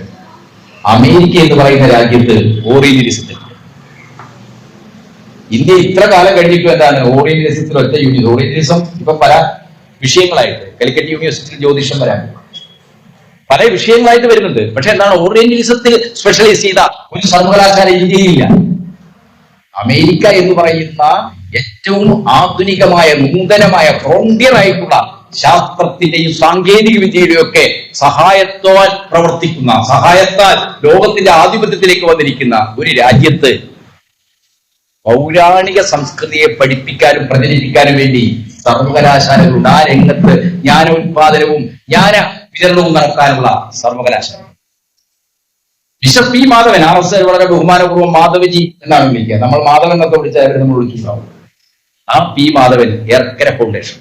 അമേരിക്ക എന്ന് പറയുന്ന രാജ്യത്ത് ഓറിയന്റലിസത്തിൽ. ഇന്ത്യ ഇത്ര കാലം കഴിഞ്ഞിട്ടും എന്താണ് ഓറിയന്റലിസത്തിൽ ഒറ്റ യൂണിറ്റ്. ഓറിയന്റലിസം ഇപ്പൊ പല വിഷയങ്ങളായിട്ട്, കാലിക്കറ്റ് യൂണിവേഴ്സിറ്റിയിൽ ജ്യോതിഷം വരാൻ പല വിഷയങ്ങളായിട്ട് വരുന്നുണ്ട്. പക്ഷെ എന്താണ്, ഓറിയന്റലിസത്തിൽ സ്പെഷ്യലൈസ് ചെയ്ത ഒരു സർവകലാശാല ഇന്ത്യയിലില്ല. അമേരിക്ക എന്ന് പറയുന്ന ഏറ്റവും ആധുനികമായ നൂതനമായ ഫ്രോണ്ടിയർ ആയിട്ടുള്ള ശാസ്ത്രത്തിന്റെയും സാങ്കേതിക വിദ്യയുടെയും ഒക്കെ സഹായത്താൽ പ്രവർത്തിക്കുന്ന, സഹായത്താൽ ലോകത്തിന്റെ ആധിപത്യത്തിലേക്ക് വന്നിരിക്കുന്ന ഒരു രാജ്യത്ത് പൗരാണിക സംസ്കൃതിയെ പഠിപ്പിക്കാനും പ്രചരിപ്പിക്കാനും വേണ്ടി സർവകലാശാലകളുണ്ട്. ആ രംഗത്ത് ജ്ഞാനോത്പാദനവും ജ്ഞാന വിതരണവും നടത്താനുള്ള സർവകലാശാല. ബിഷപ്പ് പി മാധവൻ, RS വളരെ ബഹുമാനപൂർവ്വം മാധവജി എന്നാണ് വിളിക്കുക. നമ്മൾ മാധവൻ എന്നൊക്കെ വിളിച്ചാൽ നമ്മൾ വിളിച്ചിട്ടുണ്ടാവും. ആ പി മാധവൻ എർക്കര ഫൗണ്ടേഷൻ,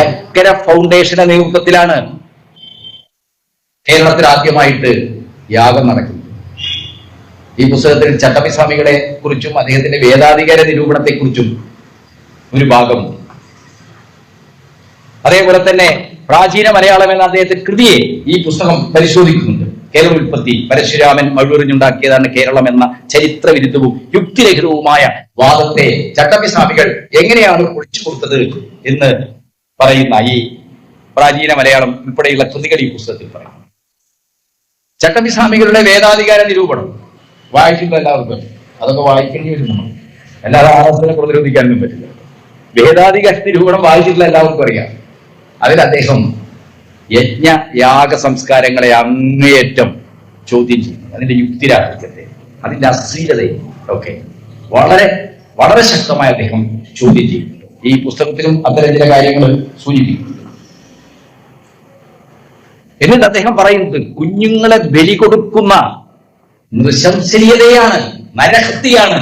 എർക്കര ഫൗണ്ടേഷന്റെ നേതൃത്വത്തിലാണ് കേരളത്തിൽ ആദ്യമായിട്ട് യാഗം നടക്കുന്നത്. ഈ പുസ്തകത്തിൽ ചട്ടമ്പിസ്വാമികളെ കുറിച്ചും അദ്ദേഹത്തിന്റെ വേദാധികാര നിരൂപണത്തെ കുറിച്ചും ഒരു ഭാഗമുണ്ട്. അതേപോലെ തന്നെ പ്രാചീന മലയാളം എന്ന അദ്ദേഹത്തിന്റെ കൃതിയെ ഈ പുസ്തകം പരിശോധിക്കുന്നുണ്ട്. കേരള ഉൽപ്പത്തി പരശുരാമൻ മഴുവെറിഞ്ഞുണ്ടാക്കിയതാണ് കേരളം എന്ന ചരിത്ര വിരുദ്ധവും യുക്തിരഹിതവുമായ വാദത്തെ ചട്ടമ്പിസ്വാമികൾ എങ്ങനെയാണ് ഒളിച്ചു കൊടുത്തത് എന്ന് പറയുന്ന ഈ പ്രാചീന മലയാളം ഉൾപ്പെടെയുള്ള കൃതികൾ ഈ പുസ്തകത്തിൽ പറയും. ചട്ടമ്പിസ്വാമികളുടെ വേദാധികാര നിരൂപണം വായിക്കുമ്പോൾ എല്ലാവർക്കും അതൊക്കെ വായിക്കേണ്ടി വരും. നമ്മൾ എല്ലാവരും ആഹാരത്തിനെ പ്രതിരോധിക്കാനൊന്നും പറ്റില്ല. വേദാധികാര നിരൂപണം വായിച്ചിട്ടുള്ള എല്ലാവർക്കും അറിയാം. അതിൽ അദ്ദേഹം യജ്ഞ യാഗ സംസ്കാരങ്ങളെ അങ്ങേയറ്റം ചോദ്യം ചെയ്യുന്നു. അതിന്റെ യുക്തിരാഹിത്യത്തെ, അതിന്റെ അശ്ലീലതയെ ഒക്കെ വളരെ വളരെ ശക്തമായി അദ്ദേഹം ചോദ്യം ചെയ്യുന്നുണ്ട്. ഈ പുസ്തകത്തിലും അത്തരം ചില കാര്യങ്ങൾ സൂചിപ്പിക്കുന്നുണ്ട്. എന്നിട്ട് അദ്ദേഹം പറയുന്നത്, കുഞ്ഞുങ്ങളെ ബലി കൊടുക്കുന്ന നൃശംസനീയതയാണ്, നരഹത്യയാണ്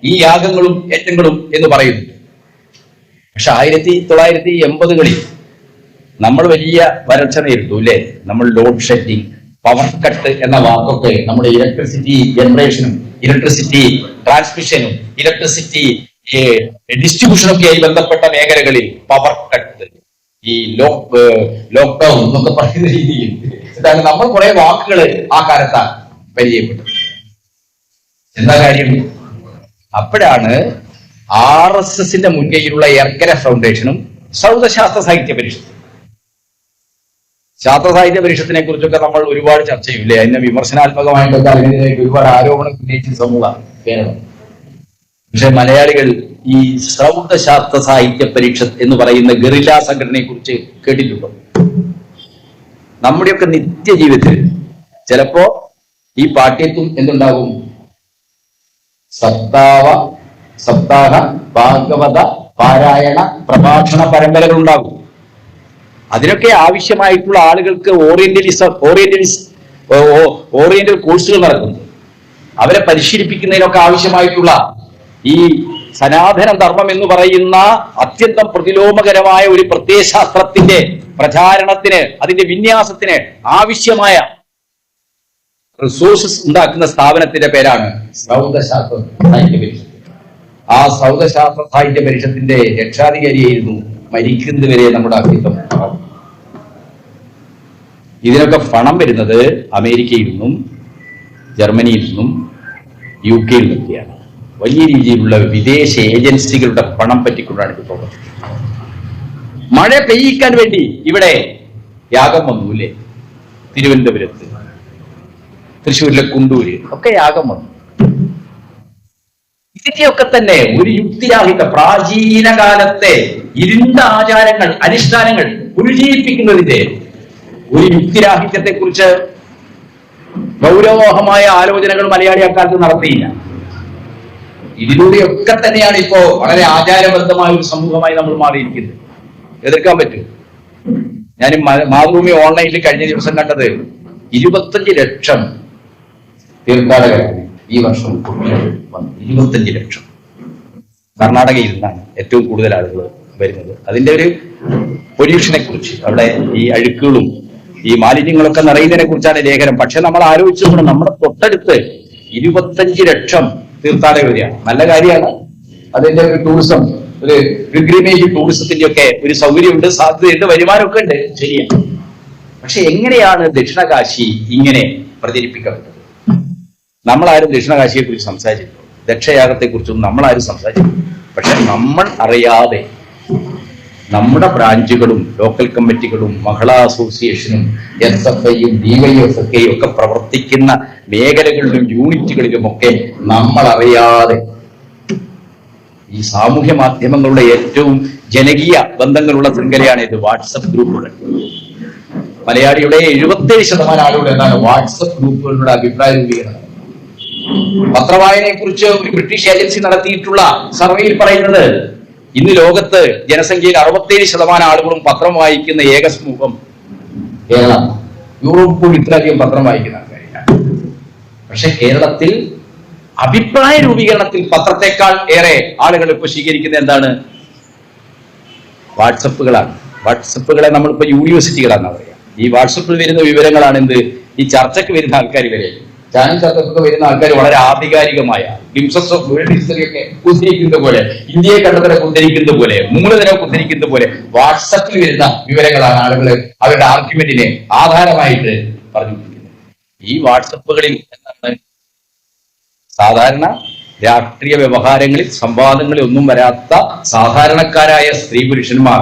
ഈ യാഗങ്ങളും യജ്ഞങ്ങളും എന്ന് പറയുന്നുണ്ട്. പക്ഷെ 1980കളിൽ നമ്മൾ വലിയ വരൾച്ച നേരിട്ടു അല്ലേ? നമ്മൾ ലോഡ് ഷെഡിങ്, പവർ കട്ട് എന്ന വാക്കൊക്കെ നമ്മുടെ ഇലക്ട്രിസിറ്റി ജനറേഷനും ഇലക്ട്രിസിറ്റി ട്രാൻസ്മിഷനും ഇലക്ട്രിസിറ്റി ഡിസ്ട്രിബ്യൂഷനൊക്കെയായി ബന്ധപ്പെട്ട മേഖലകളിൽ പവർ കട്ട്, ഈ ലോക്ക്ഡൌൺ എന്നൊക്കെ പറയുന്ന രീതിയിൽ എന്താണ് നമ്മൾ കുറെ വാക്കുകൾ ആ കാലത്താണ് പരിചയപ്പെട്ടത്. എന്താ കാര്യം? അപ്പോഴാണ് RSSന്റെ മുൻകൈയിലുള്ള എർക്കര ഫൗണ്ടേഷനും സൗദശാസ്ത്ര സാഹിത്യ പരിഷത്തും. ശാസ്ത്ര സാഹിത്യ പരിഷത്തിനെ കുറിച്ചൊക്കെ നമ്മൾ ഒരുപാട് ചർച്ച ചെയ്യില്ലേ, അതിനെ വിമർശനാത്മകമായിട്ടൊക്കെ അതിനെതിരെ ഒരുപാട് ആരോപണം ഉന്നയിച്ച സമൂഹമാണ് കേരളം. പക്ഷെ മലയാളികൾ ഈ സൗദശാസ്ത്ര സാഹിത്യ പരിഷത്ത് എന്ന് പറയുന്ന ഗറില്ല സംഘടനയെ കുറിച്ച് കേട്ടിട്ടുണ്ടോ? നമ്മുടെയൊക്കെ നിത്യജീവിതത്തിൽ ചിലപ്പോ ഈ പാഠ്യത്വം എന്തുണ്ടാകും? സപ്താഹ ഭാഗവത പാരായണ പ്രഭാഷണ പരമ്പരകൾ ഉണ്ടാകും. അതിനൊക്കെ ആവശ്യമായിട്ടുള്ള ആളുകൾക്ക് ഓറിയന്റൽ കോഴ്സുകൾ നടക്കുന്നു. അവരെ പരിശീലിപ്പിക്കുന്നതിനൊക്കെ ആവശ്യമായിട്ടുള്ള ഈ സനാതന ധർമ്മം എന്ന് പറയുന്ന അത്യന്തം പ്രതിലോമകരമായ ഒരു പ്രത്യയശാസ്ത്രത്തിന്റെ പ്രചാരണത്തിന്, അതിന്റെ വിന്യാസത്തിന് ആവശ്യമായ റിസോഴ്സസ് ഉണ്ടാക്കുന്ന സ്ഥാപനത്തിന്റെ പേരാണ് സൗദശാസ്ത്ര സാഹിത്യ പരിഷത്ത്. ആ സൗദശാസ്ത്ര സാഹിത്യ പരിഷത്തിന്റെ രക്ഷാധികാരിയായിരുന്നു മരിക്കുന്നതുവരെ നമ്മുടെ അസ്തിത്വം. ഇതിനൊക്കെ പണം വരുന്നത് അമേരിക്കയിൽ നിന്നും ജർമ്മനിയിൽ നിന്നും UK നിന്നൊക്കെയാണ്. വലിയ രീതിയിലുള്ള വിദേശ ഏജൻസികളുടെ പണം പറ്റിക്കൊണ്ടാണ് ഇത് പോകുന്നത്. മഴ പെയ്യിക്കാൻ വേണ്ടി ഇവിടെ യാഗം വന്നൂല്ലേ? തിരുവനന്തപുരത്ത്, തൃശ്ശൂരിലെ കുണ്ടൂര് ഒക്കെ യാഗം വന്നു. ഇതിന്റെയൊക്കെ തന്നെ ഒരു യുക്തിരാഹിത പ്രാചീന കാലത്തെ ഇരുണ്ട ആചാരങ്ങൾ, അനുഷ്ഠാനങ്ങൾ പുനരുജ്ജീവിപ്പിക്കുന്നതിന്റെ ഒരു യുക്തിരാഹിത്യത്തെ കുറിച്ച് ഗൗരവമായ ആലോചനകൾ മലയാളി അക്കാലത്ത് നടത്തിയില്ല. ഇതിലൂടെയൊക്കെ തന്നെയാണ് ഇപ്പോ വളരെ ആചാരബദ്ധമായ ഒരു സമൂഹമായി നമ്മൾ മാറിയിരിക്കുന്നത്. എതിർക്കാൻ പറ്റും. ഞാൻ മാതൃഭൂമി ഓൺലൈനിൽ കഴിഞ്ഞ ദിവസം കണ്ടത് 25 ലക്ഷം തീർത്ഥാടകരാണ് ഈ വർഷം 25 ലക്ഷം. കർണാടകയിൽ നിന്നാണ് ഏറ്റവും കൂടുതൽ ആളുകൾ വരുന്നത്. അതിന്റെ ഒരു പൊല്യൂഷനെ കുറിച്ച്, അവിടെ ഈ അഴുക്കുകളും ഈ മാലിന്യങ്ങളൊക്കെ നിറയുന്നതിനെ കുറിച്ചാണ് ലേഖനം. പക്ഷെ നമ്മൾ ആലോചിച്ചുകൊണ്ട് നമ്മുടെ തൊട്ടടുത്ത് 25 ലക്ഷം തീർത്ഥാടകർ വരികയാണ്. നല്ല കാര്യമാണ്. അതിന്റെ ഒരു ടൂറിസം, ഒരു പിൽഗ്രിമേജ് ടൂറിസത്തിന്റെ ഒക്കെ ഒരു സൗകര്യമുണ്ട്, സാധ്യതയുണ്ട്, വരുമാനമൊക്കെ ഉണ്ട്, ശരിയാണ്. പക്ഷെ എങ്ങനെയാണ് ദക്ഷിണകാശി ഇങ്ങനെ പ്രചരിപ്പിക്കപ്പെട്ടത്? നമ്മളാരും ദക്ഷിണകാശിയെ കുറിച്ച് സംസാരിച്ചിട്ടുണ്ടോ? ദക്ഷയാഗത്തെ കുറിച്ചൊന്നും നമ്മളാരും സംസാരിച്ചിട്ടില്ല. പക്ഷെ നമ്മൾ അറിയാതെ നമ്മുടെ ബ്രാഞ്ചുകളും ലോക്കൽ കമ്മിറ്റികളും മഹിളാ അസോസിയേഷനും SFIയും DYFKയും ഒക്കെ പ്രവർത്തിക്കുന്ന മേഖലകളിലും യൂണിറ്റുകളിലുമൊക്കെ നമ്മൾ അറിയാതെ ഈ സാമൂഹ്യ മാധ്യമങ്ങളുടെ ഏറ്റവും ജനകീയ ബന്ധങ്ങളുള്ള ശൃംഖലയാണ് ഇത്, വാട്സപ്പ് ഗ്രൂപ്പുകൾ. മലയാളിയുടെ 77% ആളുകൾ എന്താണ് വാട്സപ്പ് ഗ്രൂപ്പുകളുടെ അഭിപ്രായ രൂപീകരണം. പത്രവായനയെ കുറിച്ച് ഒരു ബ്രിട്ടീഷ് ഏജൻസി നടത്തിയിട്ടുള്ള സർവേയിൽ പറയുന്നത് ഇന്ന് ലോകത്ത് ജനസംഖ്യയിൽ 67% ആളുകളും പത്രം വായിക്കുന്ന ഏക സമൂഹം കേരളം. യൂറോപ്പിൽ ഇത്രയധികം പത്രം വായിക്കുന്ന ആൾക്കാരില്ല. പക്ഷെ കേരളത്തിൽ അഭിപ്രായ രൂപീകരണത്തിൽ പത്രത്തെക്കാൾ ഏറെ ആളുകൾ ഇപ്പോൾ സ്വീകരിക്കുന്നത് എന്താണ്? വാട്സപ്പുകളാണ്. വാട്സപ്പുകളെ നമ്മളിപ്പോ യൂണിവേഴ്സിറ്റികളാണെന്ന് പറയാം. ഈ വാട്സപ്പിൽ വരുന്ന വിവരങ്ങളാണ് എന്ത്, ഈ ചർച്ചയ്ക്ക് വരുന്ന ആൾക്കാർ വരെ, ചാനൽ ചർച്ചക്കൊക്കെ വരുന്ന ആൾക്കാർ വളരെ ആധികാരികമായ ഗ്ലിംസസ് ഓഫ് വേൾഡ് ഹിസ്റ്ററിയൊക്കെ ഉദ്ധരിക്കുന്ന പോലെ, ഇന്ത്യയെ കണ്ടതിനെ ഉദ്ധരിക്കുന്ന പോലെ, മൂലധനമൊക്കെ ഉദ്ധരിക്കുന്ന പോലെ വാട്സപ്പിൽ വരുന്ന വിവരങ്ങളാണ് ആളുകൾ അവരുടെ ആർഗ്യുമെന്റിനെ ആധാരമായിട്ട് പറഞ്ഞുകൊണ്ടിരിക്കുന്നത്. ഈ വാട്സപ്പുകളിൽ എന്താണ്, സാധാരണ രാഷ്ട്രീയ വ്യവഹാരങ്ങളിൽ സംവാദങ്ങളിൽ ഒന്നും വരാത്ത സാധാരണക്കാരായ സ്ത്രീ പുരുഷന്മാർ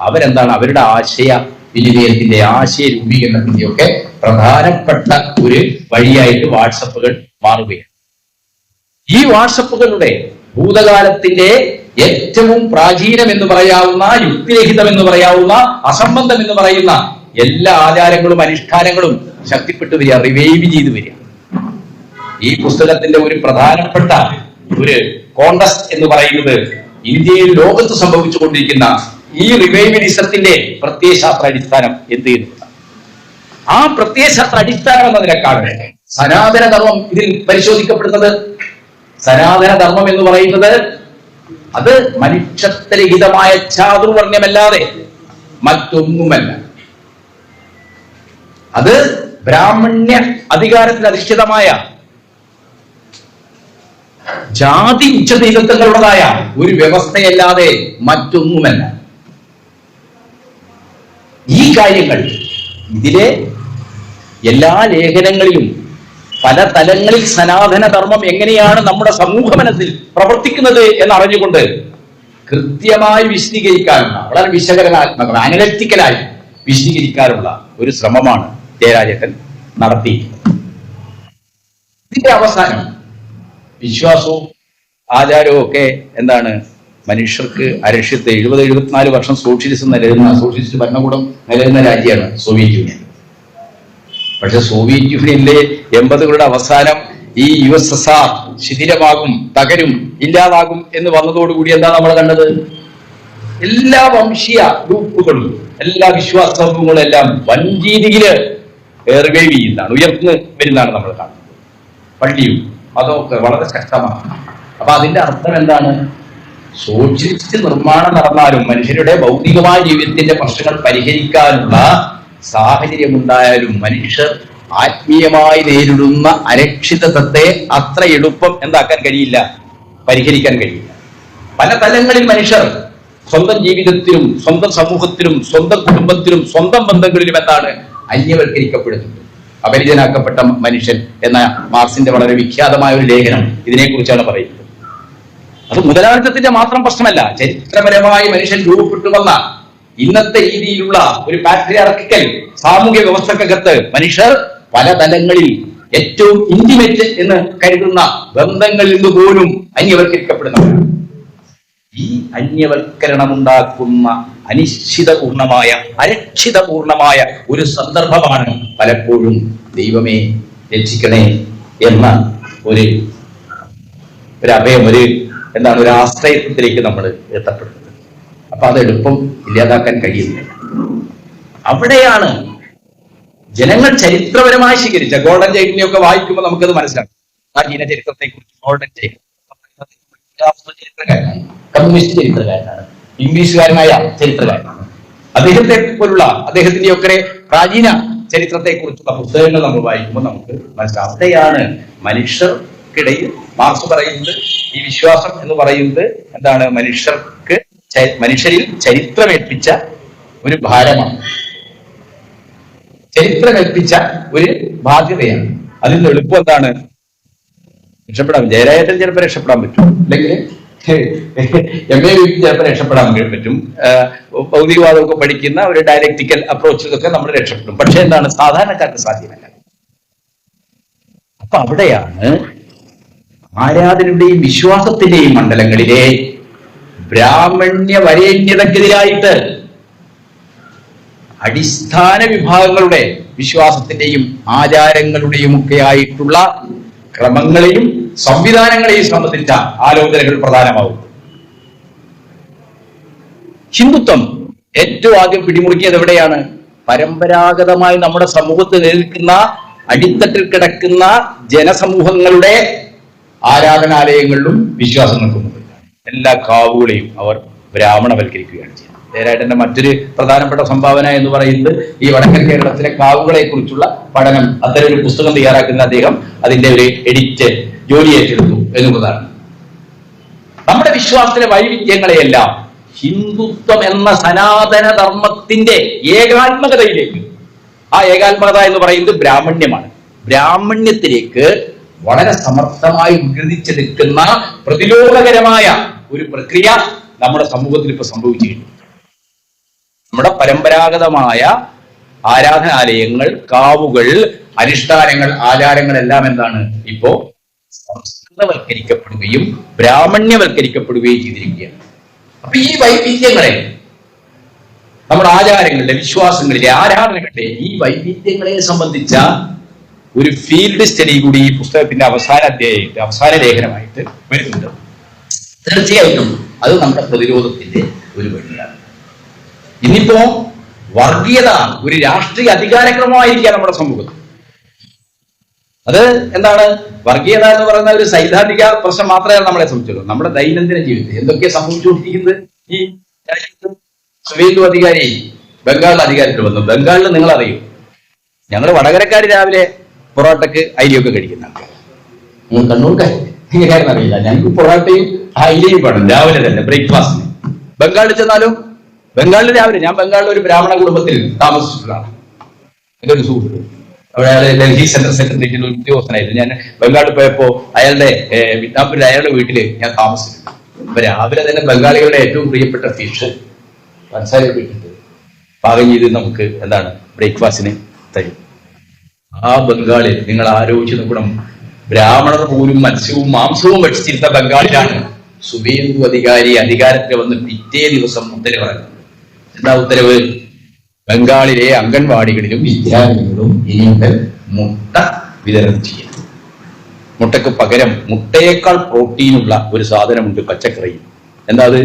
അവരെന്താണ്, അവരുടെ ആശയ വിനിമയത്തിന്റെ, ആശയ രൂപീകരണത്തിന്റെ ഒക്കെ പ്രധാനപ്പെട്ട ഒരു വഴിയായിട്ട് വാട്സപ്പുകൾ മാറുകയാണ്. ഈ വാട്സപ്പുകളുടെ ഭൂതകാലത്തിന്റെ ഏറ്റവും പ്രാചീനം എന്ന് പറയാവുന്ന, യുക്തിരഹിതം എന്ന് പറയാവുന്ന, അസംബന്ധം എന്ന് പറയുന്ന എല്ലാ ആചാരങ്ങളും അനുഷ്ഠാനങ്ങളും ശക്തിപ്പെട്ടു വരിക, റിവൈവ് ചെയ്തു വരിക. ഈ പുസ്തകത്തിന്റെ ഒരു പ്രധാനപ്പെട്ട ഒരു കോണ്ടസ്റ്റ് എന്ന് പറയുന്നത് ഇന്ത്യയിൽ ലോകത്ത് സംഭവിച്ചുകൊണ്ടിരിക്കുന്ന ഈ റിവൈവലിസത്തിന്റെ പ്രത്യയശാസ്ത്ര അടിസ്ഥാനം എന്ത് ചെയ്യുന്നതാണ്. ആ പ്രത്യയശാസ്ത്ര അടിസ്ഥാനം എന്നതിനേക്കാണ് സനാതനധർമ്മം ഇതിൽ പരിശോധിക്കപ്പെടുന്നത്. സനാതനധർമ്മം എന്ന് പറയുന്നത് അത് മനുഷ്യത്വരഹിതമായ ചാതുർവർണ്ണ്യമല്ലാതെ മറ്റൊന്നുമല്ല. അത് ബ്രാഹ്മണ്യ അധികാരത്തിൽ അധിഷ്ഠിതമായ ജാതി ഉച്ചനീതത്വങ്ങളുടേതായ ഒരു വ്യവസ്ഥയല്ലാതെ മറ്റൊന്നുമല്ല. ഈ കാര്യങ്ങൾ ഇതിലെ എല്ലാ ലേഖനങ്ങളിലും പല തലങ്ങളിൽ സനാതന ധർമ്മം എങ്ങനെയാണ് നമ്മുടെ സമൂഹ മനസ്സിൽ പ്രവർത്തിക്കുന്നത് എന്നറിഞ്ഞുകൊണ്ട് കൃത്യമായി വിശദീകരിക്കാനുള്ള, വളരെ വിശകലനാത്മകമായി അനലറ്റിക്കലായി വിശദീകരിക്കാനുള്ള ഒരു ശ്രമമാണ് ജയരാജേട്ടൻ നടത്തിയിരിക്കുന്നത്. ഇതിന്റെ അവസാനം വിശ്വാസവും ആചാരവും ഒക്കെ എന്താണ്, മനുഷ്യർക്ക് അരക്ഷ്യത്തെ 70-74 വർഷം സോഷ്യലിസ്റ്റ് ഭരണകൂടം നിലനിന്ന രാജ്യമാണ് സോവിയറ്റ് യൂണിയൻ. പക്ഷെ സോവിയറ്റ് യൂണിയനിലെ 80കളുടെ അവസാനം ഈ USSR ശിഥിലമാകും, തകരും, ഇല്ലാതാകും എന്ന് വന്നതോടുകൂടി എന്താ നമ്മൾ കണ്ടത്? എല്ലാ വംശീയ ഗ്രൂപ്പുകളും എല്ലാ വിശ്വാസ സമൂഹങ്ങളും എല്ലാം വൻ രീതിയില് റിവൈവ് ചെയ്യുന്നതാണ്, ഉയർന്നു വരുന്നതാണ് നമ്മൾ കാണുന്നത്. പള്ളിയും അതൊക്കെ വളരെ ശക്തമാണ്. അപ്പൊ അതിന്റെ അർത്ഥം എന്താണ്? സോഷ്യലിസ്റ്റ് നിർമ്മാണം നടന്നാലും മനുഷ്യരുടെ ഭൗതികമായ ജീവിതത്തിന്റെ പ്രശ്നങ്ങൾ പരിഹരിക്കാനുള്ള സാഹചര്യം ഉണ്ടായാലും മനുഷ്യർ ആത്മീയമായി നേരിടുന്ന അരക്ഷിതത്വത്തെ അത്ര എളുപ്പം എന്താക്കാൻ കഴിയില്ല, പരിഹരിക്കാൻ കഴിയില്ല. പല തലങ്ങളിൽ മനുഷ്യർ സ്വന്തം ജീവിതത്തിലും സ്വന്തം സമൂഹത്തിലും സ്വന്തം കുടുംബത്തിലും സ്വന്തം ബന്ധങ്ങളിലും എന്താണ് അന്യവൽക്കരിക്കപ്പെടുന്നുണ്ട്. അപരിചനാക്കപ്പെട്ട മനുഷ്യൻ എന്ന മാർക്സിന്റെ വളരെ വിഖ്യാതമായ ഒരു ലേഖനം ഇതിനെക്കുറിച്ചാണ് പറയുന്നത്. അത് മുതലാളിത്തത്തിന്റെ മാത്രം പ്രശ്നമല്ല, ചരിത്രപരമായി മനുഷ്യൻ രൂപപ്പെട്ടു വന്ന ഇന്നത്തെ രീതിയിലുള്ള ഒരു പാട്രിയാർക്കിക്കൽ സാമൂഹ്യ വ്യവസ്ഥക്കകത്ത് മനുഷ്യർ പല തലങ്ങളിൽ ഏറ്റവും ഇന്റിമേറ്റ് എന്ന് കരുതുന്ന ബന്ധങ്ങളിൽ നിന്ന് പോലും അന്യവൽക്കരിക്കപ്പെടുന്നവരാണ്. ഈ അന്യവൽക്കരണമുണ്ടാക്കുന്ന അനിശ്ചിതപൂർണമായ അരക്ഷിതപൂർണമായ ഒരു സന്ദർഭമാണ് പലപ്പോഴും ദൈവമേ രക്ഷിക്കണേ എന്ന ഒരു അഭയം, ഒരു ആശ്രയത്വത്തിലേക്ക് നമ്മൾ എത്തപ്പെടുന്നത്. അപ്പൊ അത് എളുപ്പം ഇല്ലാതാക്കാൻ കഴിയുന്നില്ല. അവിടെയാണ് ജനങ്ങൾ ചരിത്രപരമായി സ്വീകരിച്ച ഗോൾഡൻ ചൈൽഡിനെയൊക്കെ വായിക്കുമ്പോൾ നമുക്കത് മനസ്സിലാക്കും. പ്രാചീന ചരിത്രത്തെ കുറിച്ച് ഗോൾഡൻ ചൈൽഡ് ചരിത്രകാരനാണ്, കമ്മ്യൂണിസ്റ്റ് ചരിത്രകാരനാണ്, ഇംഗ്ലീഷുകാരനായ ചരിത്രകാരനാണ്. അദ്ദേഹത്തിന്റെയൊക്കെ പ്രാചീന ചരിത്രത്തെ കുറിച്ചുള്ള പുസ്തകങ്ങൾ നമ്മൾ വായിക്കുമ്പോൾ നമുക്ക് മനസ്സിലാവും. അവിടെയാണ് മനുഷ്യർക്കിടയിൽ മാർക്സ് പറയുന്നത്, ഈ വിശ്വാസം എന്ന് പറയുന്നത് എന്താണ്, മനുഷ്യരിൽ ചരിത്രമേൽപ്പിച്ച ഒരു ഭാരമാണ്, ചരിത്രമേൽപ്പിച്ച ഒരു ബാധ്യതയാണ്. അതിൽ നിന്ന് എളുപ്പം എന്താണ്, രക്ഷപ്പെടാൻ ജയരാജേട്ടൻ ചിലപ്പോൾ രക്ഷപ്പെടാൻ പറ്റും, അല്ലെങ്കിൽ MA ചിലപ്പോൾ രക്ഷപ്പെടാൻ പറ്റും. ഭൗതികവാദമൊക്കെ പഠിക്കുന്ന ഒരു ഡയലക്ടിക്കൽ അപ്രോച്ചിലൊക്കെ നമ്മൾ രക്ഷപ്പെടും. പക്ഷെ എന്താണ്, സാധാരണക്കാർക്ക് സാധ്യമല്ല. അപ്പൊ അവിടെയാണ് ആരാധനയുടെയും വിശ്വാസത്തിന്റെയും മണ്ഡലങ്ങളിലെ ബ്രാഹ്മണ്യ വരേണ്യതക്കെതിരായിട്ട് അടിസ്ഥാന വിഭാഗങ്ങളുടെ വിശ്വാസത്തിന്റെയും ആചാരങ്ങളുടെയും ഒക്കെ ആയിട്ടുള്ള ക്രമങ്ങളെയും സംവിധാനങ്ങളെയും സംബന്ധിച്ച ആലോചനകൾ പ്രധാനമാവും. ഹിന്ദുത്വം ഏറ്റവും ആദ്യം പിടിമുറുക്കിയത് എവിടെയാണ്? പരമ്പരാഗതമായി നമ്മുടെ സമൂഹത്തിൽ നിൽക്കുന്ന അടിത്തട്ടിൽ കിടക്കുന്ന ജനസമൂഹങ്ങളുടെ ആരാധനാലയങ്ങളിലും വിശ്വാസങ്ങൾക്കും എല്ലാ കാവുകളെയും അവർ ബ്രാഹ്മണവൽക്കരിക്കുകയാണ് ചെയ്യുന്നത്. ജയരാജന്റെ മറ്റൊരു പ്രധാനപ്പെട്ട സംഭാവന എന്ന് പറയുന്നത് ഈ വടക്കൻ കേരളത്തിലെ കാവുകളെ കുറിച്ചുള്ള പഠനം, അത്തരം ഒരു പുസ്തകം തയ്യാറാക്കുന്ന അദ്ദേഹം അതിന്റെ ഒരു എഡിറ്റ് ജോലി ഏറ്റെടുത്തു എന്നുള്ളതാണ്. നമ്മുടെ വിശ്വാസത്തിലെ വൈവിധ്യങ്ങളെയെല്ലാം ഹിന്ദുത്വം എന്ന സനാതന ധർമ്മത്തിന്റെ ഏകാത്മകതയിലേക്ക്, ആ ഏകാത്മകത എന്ന് പറയുന്നത് ബ്രാഹ്മണ്യമാണ്, ബ്രാഹ്മണ്യത്തിലേക്ക് വളരെ സമർത്ഥമായി വികൃതിച്ചെടുക്കുന്ന പ്രതിലോഭകരമായ ഒരു പ്രക്രിയ നമ്മുടെ സമൂഹത്തിൽ ഇപ്പൊ സംഭവിച്ചിട്ടുണ്ട്. നമ്മുടെ പരമ്പരാഗതമായ ആരാധനാലയങ്ങൾ, കാവുകൾ, അനുഷ്ഠാനങ്ങൾ, ആചാരങ്ങൾ എല്ലാം എന്താണ് ഇപ്പോ സംസ്കൃതവൽക്കരിക്കപ്പെടുകയും ബ്രാഹ്മണ്യവൽക്കരിക്കപ്പെടുകയും ചെയ്തിരിക്കുകയാണ്. അപ്പൊ ഈ വൈവിധ്യങ്ങളെ, നമ്മുടെ ആചാരങ്ങളിലെ, വിശ്വാസങ്ങളിലെ, ആരാധനകളിലെ ഈ വൈവിധ്യങ്ങളെ സംബന്ധിച്ച ഒരു ഫീൽഡ് സ്റ്റഡി കൂടി ഈ പുസ്തകത്തിന്റെ അവസാന ലേഖനമായിട്ട് വരുന്നുണ്ട്. തീർച്ചയായിട്ടും അത് നമ്മുടെ പ്രതിരോധത്തിന്റെ ഒരു വഴിയാണ്. ഇന്നിപ്പോ വർഗീയത ഒരു രാഷ്ട്രീയ അധികാരക്രമമായിരിക്കാം നമ്മുടെ സമൂഹത്തിൽ. അത് എന്താണ്, വർഗീയത എന്ന് പറയുന്ന ഒരു സൈദ്ധാന്തിക പ്രശ്നം മാത്രമേ നമ്മളെ സംബന്ധിച്ചുള്ളൂ. നമ്മുടെ ദൈനംദിന ജീവിതത്തിൽ എന്തൊക്കെയാണ് സംഭവിച്ചുകൊണ്ടിരിക്കുന്നത്? ഈ രാജ്യത്ത് സുവേന്ദു അധികാരി ബംഗാളിൽ അധികാരത്തിൽ വന്നു. ബംഗാളിൽ നിങ്ങൾ അറിയും, ഞങ്ങൾ വടകരക്കാർ രാവിലെ പൊറോട്ടക്ക് അരിയൊക്കെ കഴിക്കുന്ന ആൾക്കാർ. കണ്ണൂർക്കാർ എങ്ങനെയാണെന്ന് അറിയില്ല, ഞങ്ങൾക്ക് പൊറോട്ടയും അരിയും വേണം രാവിലെ തന്നെ ബ്രേക്ക്ഫാസ്റ്റിന്. ബംഗാളിൽ ചെന്നാലും ബംഗാളിൽ രാവിലെ, ഞാൻ ബംഗാളിൽ ഒരു ബ്രാഹ്മണ കുടുംബത്തിൽ താമസിച്ചിട്ടുള്ളതാണ്. എൻ്റെ ഒരു സുഹൃത്ത് അവിടെ അയാൾ ഡൽഹി സെൻട്രൽ സെക്രട്ടേറിയറ്റിൽ ഒരു ഉദ്യോഗസ്ഥനായിരുന്നു. ഞാൻ ബംഗാളിൽ പോയപ്പോ അയാളുടെ വിജ്ഞാപനത്തിൽ അയാളുടെ വീട്ടില് ഞാൻ താമസിച്ചു. അപ്പൊ രാവിലെ തന്നെ ബംഗാളികളുടെ ഏറ്റവും പ്രിയപ്പെട്ട ഫിഷ് പഞ്ചസാര ഇട്ടിട്ട് പാകം ചെയ്ത് നമുക്ക് എന്താണ് ബ്രേക്ക്ഫാസ്റ്റിന് തരും. ആ ബംഗാളിൽ നിങ്ങൾ ആലോചിച്ച് നോക്കണം, ബ്രാഹ്മണർ പോലും മത്സ്യവും മാംസവും ഭക്ഷിച്ചിരുന്ന ബംഗാളിലാണ് സുവേന്ദു അധികാരി അധികാരത്തിൽ വന്ന് പിറ്റേ ദിവസം ഉത്തരവ് ഇറങ്ങുന്നത്. എന്താ ഉത്തരവ്? ബംഗാളിലെ അംഗൻവാടികളിലും വിദ്യാലയങ്ങളിലും ഇനി മുതൽ മുട്ട വിതരണം ചെയ്യും. മുട്ടയ്ക്ക് പകരം മുട്ടയേക്കാൾ പ്രോട്ടീനുള്ള ഒരു സാധനമുണ്ട് പച്ചക്കറിയിൽ. എന്താ അത്?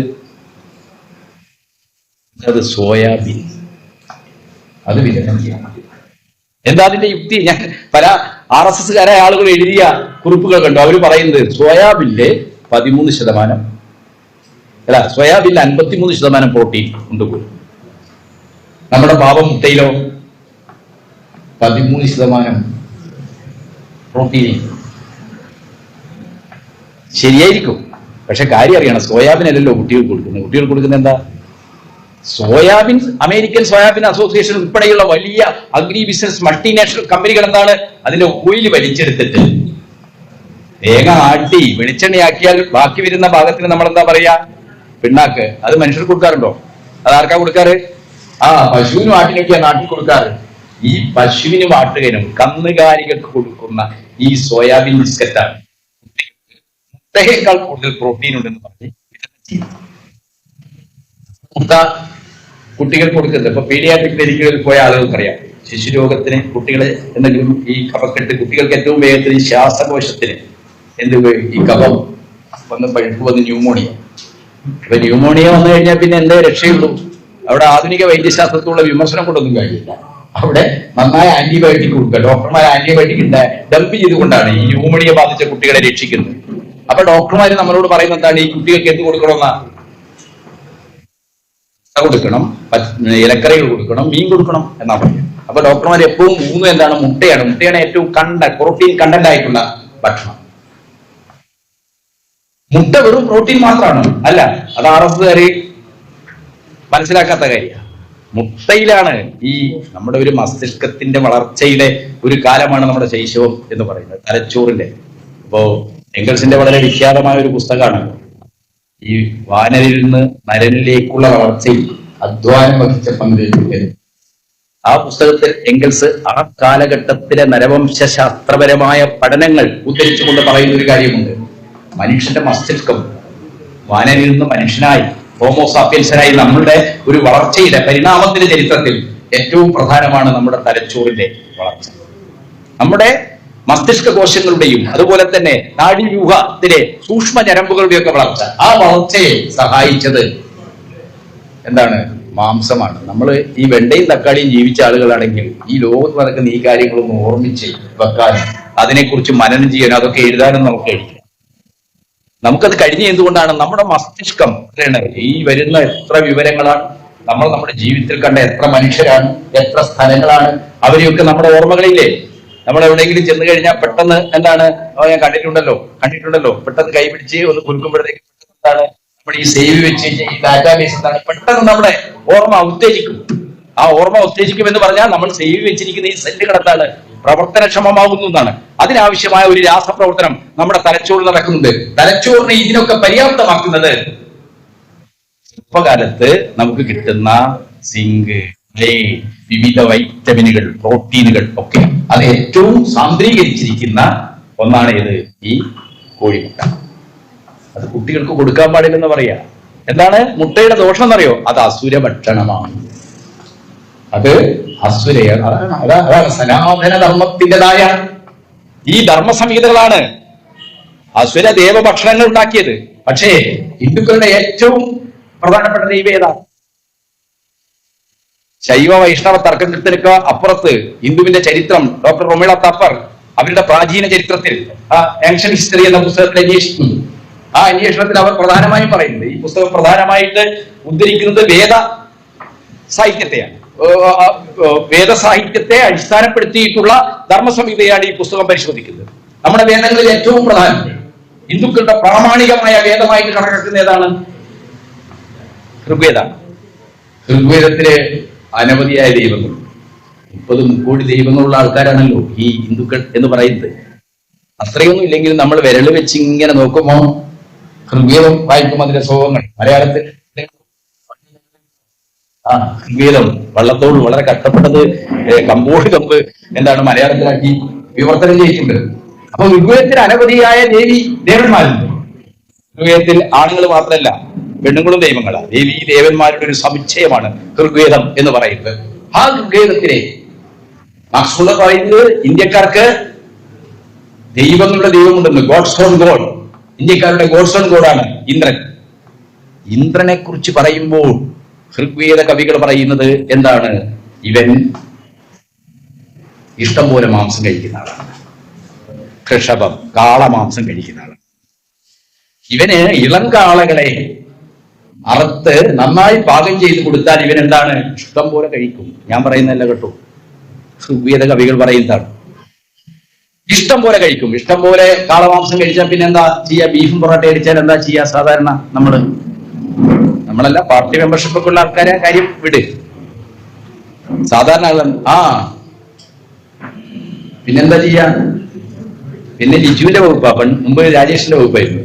സോയാബീൻ. അത് വിതരണം ചെയ്യാൻ മതി. എന്താ അതിന്റെ യുക്തി? ഞാൻ പല RSSകാരായ ആളുകൾ എഴുതിയ കുറിപ്പുകൾ കണ്ടു. അവർ പറയുന്നത് സോയാബീനിലെ 13% അല്ല, സോയാബീനിൽ 53% പ്രോട്ടീൻ ഉണ്ട് പോലും. നമ്മുടെ പാപം മുട്ടയിലോ 13% പ്രോട്ടീൻ. ശരിയായിരിക്കും, പക്ഷെ കാര്യം അറിയണം, സോയാബീൻ അല്ലല്ലോ കുട്ടികൾക്ക് കൊടുക്കുന്നത്. കുട്ടികൾക്ക് കൊടുക്കുന്നത് എന്താ? സോയാബീൻ. അമേരിക്കൻ സോയാബീൻ അസോസിയേഷൻ ഉൾപ്പെടെയുള്ള വലിയ അഗ്രി ബിസിനസ് മൾട്ടിനാഷണൽ കമ്പനികൾ എന്താണ് അതിന്റെ ഓയിൽ വലിച്ചെടുത്തിട്ട് തേങ്ങ ആട്ടി വെളിച്ചെണ്ണയാക്കിയാൽ ബാക്കി വരുന്ന ഭാഗത്തിന് നമ്മൾ എന്താ പറയാ? പിണ്ണാക്ക്. അത് മനുഷ്യർക്ക് കൊടുക്കാറുണ്ടോ? അത് ആർക്കാ കൊടുക്കാറ്? പശുവിനും ആട്ടിനൊക്കെയാണ് നാട്ടിൽ കൊടുക്കാറ്. ഈ പശുവിനും ആട്ടുകനും കന്നുകാലികൾക്ക് കൊടുക്കുന്ന ഈ സോയാബീൻ ബിസ്ക്കറ്റാണ് മുട്ടയേക്കാൾ കൂടുതൽ പ്രോട്ടീൻ ഉണ്ടെന്ന് പറഞ്ഞ് മുട്ട കുട്ടികൾക്ക് കൊടുക്കുന്നത്. ഇപ്പൊ പീഡിയാട്രിക് മെഡിക്കലിൽ പോയ ആളുകൾക്കറിയാം, ശിശുരോഗത്തിന് കുട്ടികളെ എന്തെങ്കിലും ഈ കഫക്കെട്ട്, കുട്ടികൾക്ക് ഏറ്റവും വേഗത്തിൽ ശ്വാസകോശത്തിന് ഈ കഫം വന്ന് പഴുപ്പ് വന്ന് ന്യൂമോണിയ. അപ്പൊ ന്യൂമോണിയ വന്നു കഴിഞ്ഞാൽ പിന്നെ എന്തേ രക്ഷയുള്ളൂ? അവിടെ ആധുനിക വൈദ്യശാസ്ത്രത്തിലുള്ള വിമർശനം കൊണ്ടൊന്നും കഴിയില്ല. അവിടെ നന്നായ ആന്റിബയോട്ടിക് കൊടുക്കുക. ഡോക്ടർമാർ ആന്റിബയോട്ടിക് ഡംപ് ചെയ്തുകൊണ്ടാണ് ഈ ന്യൂമോണിയ ബാധിച്ച കുട്ടികളെ രക്ഷിക്കുന്നത്. അപ്പൊ ഡോക്ടർമാര് നമ്മളോട് പറയുന്നത് എന്താണ്? ഈ കുട്ടികൾക്ക് എന്ത് കൊടുക്കണമെന്നാ? കൊടുക്കണം, ഇലക്കറികൾ കൊടുക്കണം, മീൻ കൊടുക്കണം എന്നാ പറയുന്നത്. അപ്പൊ ഡോക്ടർമാർ എപ്പോഴും എന്താണ്? മുട്ടയാണ്. മുട്ടയാണ് ഏറ്റവും പ്രോട്ടീൻ കണ്ടന്റ് ആയിട്ടുള്ള ഭക്ഷണം. മുട്ട വെറും പ്രോട്ടീൻ മാത്രമാണ് അല്ല, അത് RSSകാര് മനസ്സിലാക്കാത്ത കാര്യമാണ്. മുട്ടയിലാണ് ഈ നമ്മുടെ ഒരു മസ്തിഷ്കത്തിന്റെ വളർച്ചയുടെ ഒരു കാലമാണ് നമ്മുടെ ശൈശവം എന്ന് പറയുന്നത്, തലച്ചോറിന്റെ. അപ്പോ എംഗൽസിന്റെ വളരെ വിഖ്യാതമായ ഒരു പുസ്തകമാണ് ഈ വാനരിൽ നിന്ന് നരനിലേക്കുള്ള വളർച്ചയിൽ അധ്വാനം വഹിച്ച പങ്ക്. ആ പുസ്തകത്തിൽ എംഗൽസ് ആ കാലഘട്ടത്തിലെ നരവംശാസ്ത്രപരമായ പഠനങ്ങൾ ഉദ്ധരിച്ചുകൊണ്ട് പറയുന്ന ഒരു കാര്യമുണ്ട്. മനുഷ്യന്റെ മസ്തിഷ്കം വാനരിൽ നിന്ന് മനുഷ്യനായി ഹോമോസാപ്പിയൻസിനായി നമ്മളുടെ ഒരു വളർച്ചയുടെ പരിണാമത്തിന്റെ ചരിത്രത്തിൽ ഏറ്റവും പ്രധാനമാണ് നമ്മുടെ തലച്ചോറിന്റെ വളർച്ച. നമ്മുടെ മസ്തിഷ്ക കോശങ്ങളുടെയും അതുപോലെ തന്നെ നാഡീവ്യൂഹത്തിലെ സൂക്ഷ്മ ഞരമ്പുകളുടെയൊക്കെ വളർച്ച, ആ വളർച്ചയെ സഹായിച്ചത് എന്താണ്? മാംസമാണ്. നമ്മൾ ഈ വെണ്ടയും തക്കാളിയും ജീവിച്ച ആളുകളാണെങ്കിൽ ഈ ലോകത്ത് നടക്കുന്ന ഈ കാര്യങ്ങളൊന്നും ഓർമ്മിച്ച് വെക്കാനും അതിനെക്കുറിച്ച് മനനം ചെയ്യാനും അതൊക്കെ എഴുതാനും നമുക്ക് കഴിയില്ല. നമുക്കത് കഴിഞ്ഞ എന്തുകൊണ്ടാണ്? നമ്മുടെ മസ്തിഷ്കം ഈ വരുന്ന എത്ര വിവരങ്ങളാണ്, നമ്മുടെ ജീവിതത്തിൽ കണ്ട എത്ര മനുഷ്യരാണ്, എത്ര സ്ഥലങ്ങളാണ്, അവരെയൊക്കെ നമ്മുടെ ഓർമ്മകളില്ലേ? നമ്മൾ എവിടെയെങ്കിലും ചെന്ന് കഴിഞ്ഞാൽ പെട്ടെന്ന് എന്താണ്? ഞാൻ കണ്ടിട്ടുണ്ടല്ലോ പെട്ടെന്ന് കൈ പിടിച്ച് ഒന്ന് കുലുക്കുമ്പോഴത്തേക്ക് എന്താണ് നമ്മൾ ഈ സേവ് വെച്ച് ഈ ഡാറ്റാബേസ് എന്താണ് പെട്ടെന്ന് നമ്മുടെ ഓർമ്മ ഉത്തേജിക്കും. ആ ഓർമ്മ ഉത്തേജിക്കും എന്ന് പറഞ്ഞാൽ നമ്മൾ സേവ് വെച്ചിരിക്കുന്ന ഈ സെല്ലുകൾ എന്താണ്? പ്രവർത്തനക്ഷമമാകുന്നു എന്നാണ്. അതിനാവശ്യമായ ഒരു രാസപ്രവർത്തനം നമ്മുടെ തലച്ചോറിൽ നടക്കുന്നുണ്ട്. തലച്ചോറിനെ ഇതിനൊക്കെ പര്യാപ്തമാക്കുന്നത് ചെറുപ്പകാലത്ത് നമുക്ക് കിട്ടുന്ന സിങ്ക്, വിവിധ വൈറ്റമിനുകൾ, പ്രോട്ടീനുകൾ ഒക്കെ അത് ഏറ്റവും സാന്ദ്രീകരിച്ചിരിക്കുന്ന ഒന്നാണ് ഇത് ഈ കോഴിമുട്ട. അത് കുട്ടികൾക്ക് കൊടുക്കാൻ പാടില്ലെന്ന് പറയാ. എന്താണ് മുട്ടയുടെ ദോഷം എന്നറിയോ? അത് അസുര ഭക്ഷണമാണ്. അത് അസുരയാണ്. അതാണ് സനാതന ധർമ്മത്തിൻ്റെതായ ഈ ധർമ്മസംഹിതകളാണ് അസുര ദേവ ഭക്ഷണങ്ങൾ ഉണ്ടാക്കിയത്. പക്ഷേ ഹിന്ദുക്കളുടെ ഏറ്റവും പ്രധാനപ്പെട്ട ദൈവം ഏതാ? ശൈവ വൈഷ്ണവ തർക്കത്തിനൊക്കെ അപ്പുറത്ത് ഹിന്ദുവിന്റെ ചരിത്രം ഡോക്ടർ റൊമിള താപ്പർ അവരുടെ പ്രാചീന ചരിത്രത്തിൽ ഏൻഷ്യൻ ഹിസ്റ്ററി എന്ന പുസ്തകത്തിൽ അന്വേഷിക്കുന്നു. ആ അന്വേഷണത്തിൽ അവർ പ്രധാനമായും പറയുന്നത്, ഈ പുസ്തകം പ്രധാനമായിട്ട് ഉദ്ധരിക്കുന്നത് വേദ സാഹിത്യത്തെയാണ്. വേദസാഹിത്യത്തെ അടിസ്ഥാനപ്പെടുത്തിയിട്ടുള്ള ധർമ്മസംഹിതയാണ് ഈ പുസ്തകം പരിശോധിക്കുന്നത്. നമ്മുടെ വേദങ്ങളിൽ ഏറ്റവും പ്രധാനം ഹിന്ദുക്കളുടെ പ്രാമാണികമായ വേദമായിട്ട് കണക്കാക്കുന്ന ഏതാണ്? ഋഗ്വേദമാണ്. ഋഗ്വേദത്തിലെ അനവധിയായ ദൈവങ്ങളുണ്ട്. 30 ദൈവങ്ങളുള്ള ആൾക്കാരാണല്ലോ ഈ ഹിന്ദുക്കൾ എന്ന് പറയുന്നത്. അത്രയൊന്നും ഇല്ലെങ്കിൽ നമ്മൾ വിരൽ വെച്ച് ഇങ്ങനെ നോക്കുമ്പോ ഋഗ്വേദം വായിക്കുമ്പോൾ അതിന്റെ സ്വഭാവങ്ങൾ മലയാളത്തിൽ ഋഗ്വേദം വള്ളത്തോട് വളരെ കഷ്ടപ്പെട്ടത് കമ്പോട് കമ്പ് എന്താണ് മലയാളത്തിലാക്കി വിവർത്തനം ചെയ്തിട്ടുണ്ട്. അപ്പൊ ഋഗ്വേദത്തിൽ അനവധിയായ ദേവന്മാരുണ്ട്. ഋഗ്വേദത്തിൽ ആണുങ്ങൾ മാത്രമല്ല പെണ്ണുങ്ങളും ദൈവങ്ങളാണ്. ദേവീ ദേവന്മാരുടെ ഒരു സമുച്ചയമാണ് ഋഗ്വേദം എന്ന് പറയുന്നത്. ആ ഋഗ്വേദത്തിലെ മാർക്സുള്ള പറയുന്നത് ഇന്ത്യക്കാർക്ക് ദൈവങ്ങളുടെ ദൈവമുണ്ടെന്ന്, ഗോഡ്സ് ഓൺ ഗോഡ്. ഇന്ത്യക്കാരുടെ ഗോഡ്സ് ഓൺ ഗോഡാണ് ഇന്ദ്രൻ. ഇന്ദ്രനെ കുറിച്ച് പറയുമ്പോൾ ഋഗ്വേദ കവികൾ പറയുന്നത് എന്താണ്? ഇവൻ ഇഷ്ടം പോലെ മാംസം കഴിക്കുന്ന ആളാണ്. ഋഷഭം കാളമാംസം കഴിക്കുന്ന ആളാണ്. ഇവന് ഇളം കാളകളെ അറുത്ത് നന്നായി പാകം ചെയ്ത് കൊടുത്താൽ ഇവൻ എന്താണ്? ഇഷ്ടം പോലെ കഴിക്കും. ഞാൻ പറയുന്നതല്ല കേട്ടോ, ഋഗ്വേദ കവികൾ പറയുന്നതാണ്. ഇഷ്ടം പോലെ കഴിക്കും. ഇഷ്ടം പോലെ കാളമാംസം കഴിച്ചാൽ പിന്നെ എന്താ ചെയ്യാ? ബീഫും പൊറോട്ട അടിച്ചാൽ എന്താ ചെയ്യാ? സാധാരണ നമ്മളല്ല, പാർട്ടി മെമ്പർഷിപ്പ് ഒക്കെ ഉള്ള ആൾക്കാരെ കാര്യം വിട്. സാധാരണ പിന്നെന്താ ചെയ്യാ? പിന്നെ ലിജുവിന്റെ വകുപ്പാ, മുമ്പ് രാജേഷിന്റെ വകുപ്പായിരുന്നു.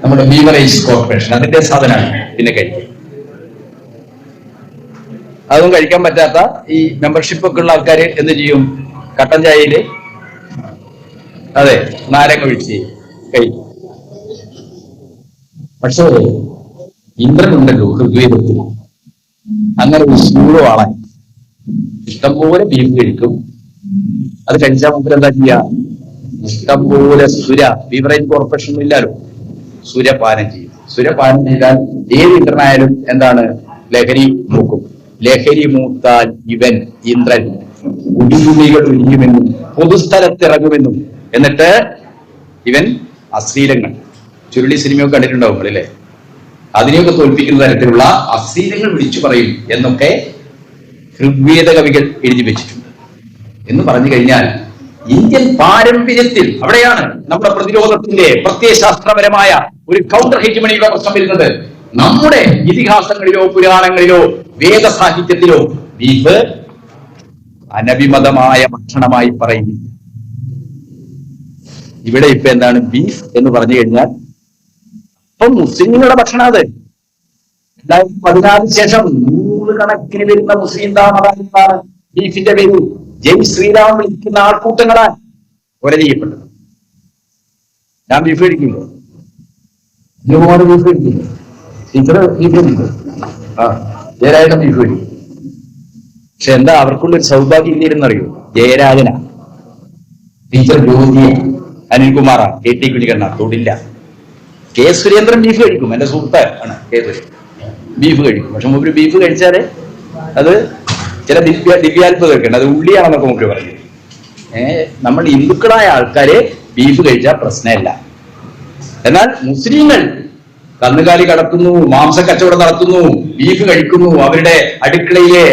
നമ്മുടെ ബീവറേജ് കോർപ്പറേഷൻ, അതിന്റെ സാധനമാണ് പിന്നെ കഴിക്കും. അതൊന്നും കഴിക്കാൻ പറ്റാത്ത ഈ മെമ്പർഷിപ്പ് ഒക്കെ ഉള്ള ആൾക്കാര് എന്ത് ചെയ്യും? കട്ടൻ ചായയില് അതെ നാരങ്ങ ഒഴിച്ച് കഴിക്കും. പക്ഷേ ഇന്ദ്രൻ ഉണ്ടല്ലോ ഋഗ്വേദത്തിൽ, അങ്ങനെ ഒരു ശൂലമാണ്. ഇഷ്ടംപോലെ ബീഫ് കഴിക്കും. അത് കഴിച്ചാൽ മുമ്പിൽ എന്താ ചെയ്യാ? ഇഷ്ടംപോലെ ബീവറേജ് കോർപ്പറേഷൻ ഇല്ലാലോ, സുരപാനം ചെയ്യും. സുരപാനം ചെയ്താൽ ഏത് ഇന്ദ്രനായാലും എന്താണ്? ലഹരി മൂക്കും. ലഹരി മൂത്താൽ ഇവൻ ഇന്ദ്രൻ ഉടിയുമികൾ ഉരിയുമെന്നും പൊതുസ്ഥലത്തിറങ്ങുമെന്നും, എന്നിട്ട് ഇവൻ അശ്ലീലങ്ങൾ, ചുരുളി സിനിമയൊക്കെ കണ്ടിട്ടുണ്ടാവും അല്ലേ, അതിനെയൊക്കെ തോൽപ്പിക്കുന്ന തരത്തിലുള്ള അശ്ലീലങ്ങൾ വിളിച്ചു പറയും എന്നൊക്കെ ഋഗ്വേദ കവികൾ എഴുതി വെച്ചിട്ടുണ്ട്. എന്ന് പറഞ്ഞു കഴിഞ്ഞാൽ ഇന്ത്യൻ പാരമ്പര്യത്തിൽ അവിടെയാണ് നമ്മുടെ പ്രതിരോധത്തിന്റെ പ്രത്യയശാസ്ത്രപരമായ ഒരു കൗണ്ടർ ഹെജിമണിയുടെ പ്രശ്നം വരുന്നത്. നമ്മുടെ ഇതിഹാസങ്ങളിലോ പുരാണങ്ങളിലോ വേദസാഹിത്യത്തിലോ ബീഫ് അനഭിമതമായ ഭക്ഷണമായി പറയുന്നു. ഇവിടെ ഇപ്പൊ എന്താണ്? ബീഫ് എന്ന് പറഞ്ഞു കഴിഞ്ഞാൽ ഇപ്പം മുസ്ലിങ്ങളുടെ ഭക്ഷണം. അത് 2014 ശേഷം 100 കണക്കിന് വരുന്ന മുസ്ലിം താമറാണ് ബീഫിന്റെ പേരിൽ ജയ് ശ്രീരാം വിളിക്കുന്ന ആൾക്കൂട്ടങ്ങളാണ് കൊല ചെയ്യപ്പെട്ടത്. ഞാൻ ബീഫ് കഴിക്കുമ്പോ ഒരുപാട് ബീഫ് കഴിക്കുന്നു. ടീച്ചർ ബീഫ് കഴിക്കുന്നു, ജയരാജൻ ബീഫ് കഴിക്കും. പക്ഷെ എന്താ അവർക്കുള്ളൊരു സൗഭാഗ്യം ഇല്ലായിരുന്നറിയോ? ജയരാജന, ടീച്ചർ ജ്യോതിയ, അനിൽകുമാറ, KT കുഞ്ഞിക്കണ്ണ തൊടില്ല. K സുരേന്ദ്രൻ ബീഫ് കഴിക്കും. എന്റെ സുഹൃത്ത് ആണ് K സുരേന്ദ്രൻ, ബീഫ് കഴിക്കും. പക്ഷെ മുമ്പ് ബീഫ് കഴിച്ചാല് അത് ചില ദിവ്യാത്ഭുതമൊക്കെ ഉണ്ട്. അത് ഉള്ളിയാണെന്നൊക്കെ മുമ്പ് പറഞ്ഞു. നമ്മൾ ഹിന്ദുക്കളായ ആൾക്കാര് ബീഫ് കഴിച്ചാൽ പ്രശ്നമില്ല. എന്നാൽ മുസ്ലിങ്ങൾ കന്നുകാലി കടത്തുന്നു, മാംസക്കച്ചവടം നടത്തുന്നു, ബീഫ് കഴിക്കുന്നു, അവരുടെ അടുക്കളയിലെ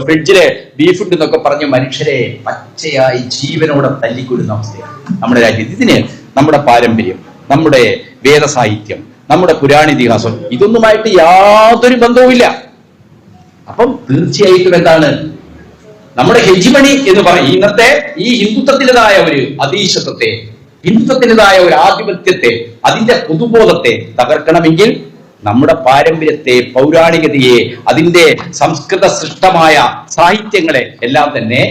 ഫ്രിഡ്ജിലെ ബീഫ് ഉണ്ടെന്നൊക്കെ പറഞ്ഞ് മനുഷ്യരെ പച്ചയായി ജീവനോടെ തല്ലിക്കൊല്ലുന്ന അവസ്ഥയാണ് നമ്മുടെ രാജ്യത്ത്. ഇതിന് നമ്മുടെ പാരമ്പര്യം, നമ്മുടെ വേദസാഹിത്യം, നമ്മുടെ പുരാണിതിഹാസം ഇതൊന്നുമായിട്ട് യാതൊരു ബന്ധവുമില്ല. അപ്പം തീർച്ചയായിട്ടും എന്താണ് നമ്മുടെ ഹെജിമണി എന്ന് പറയും? ഇന്നത്തെ ഈ ഹിന്ദുത്വത്തിൻ്റെതായ ഒരു അതീശത്വത്തെ, ഹിന്ദുത്വത്തിൻ്റെതായ ഒരു ആധിപത്യത്തെ, അതിന്റെ പൊതുബോധത്തെ തകർക്കണമെങ്കിൽ നമ്മുടെ പാരമ്പര്യത്തെ, പൗരാണികതയെ, അതിന്റെ സംസ്കൃത സൃഷ്ടമായ സാഹിത്യങ്ങളെ എല്ലാം തന്നെ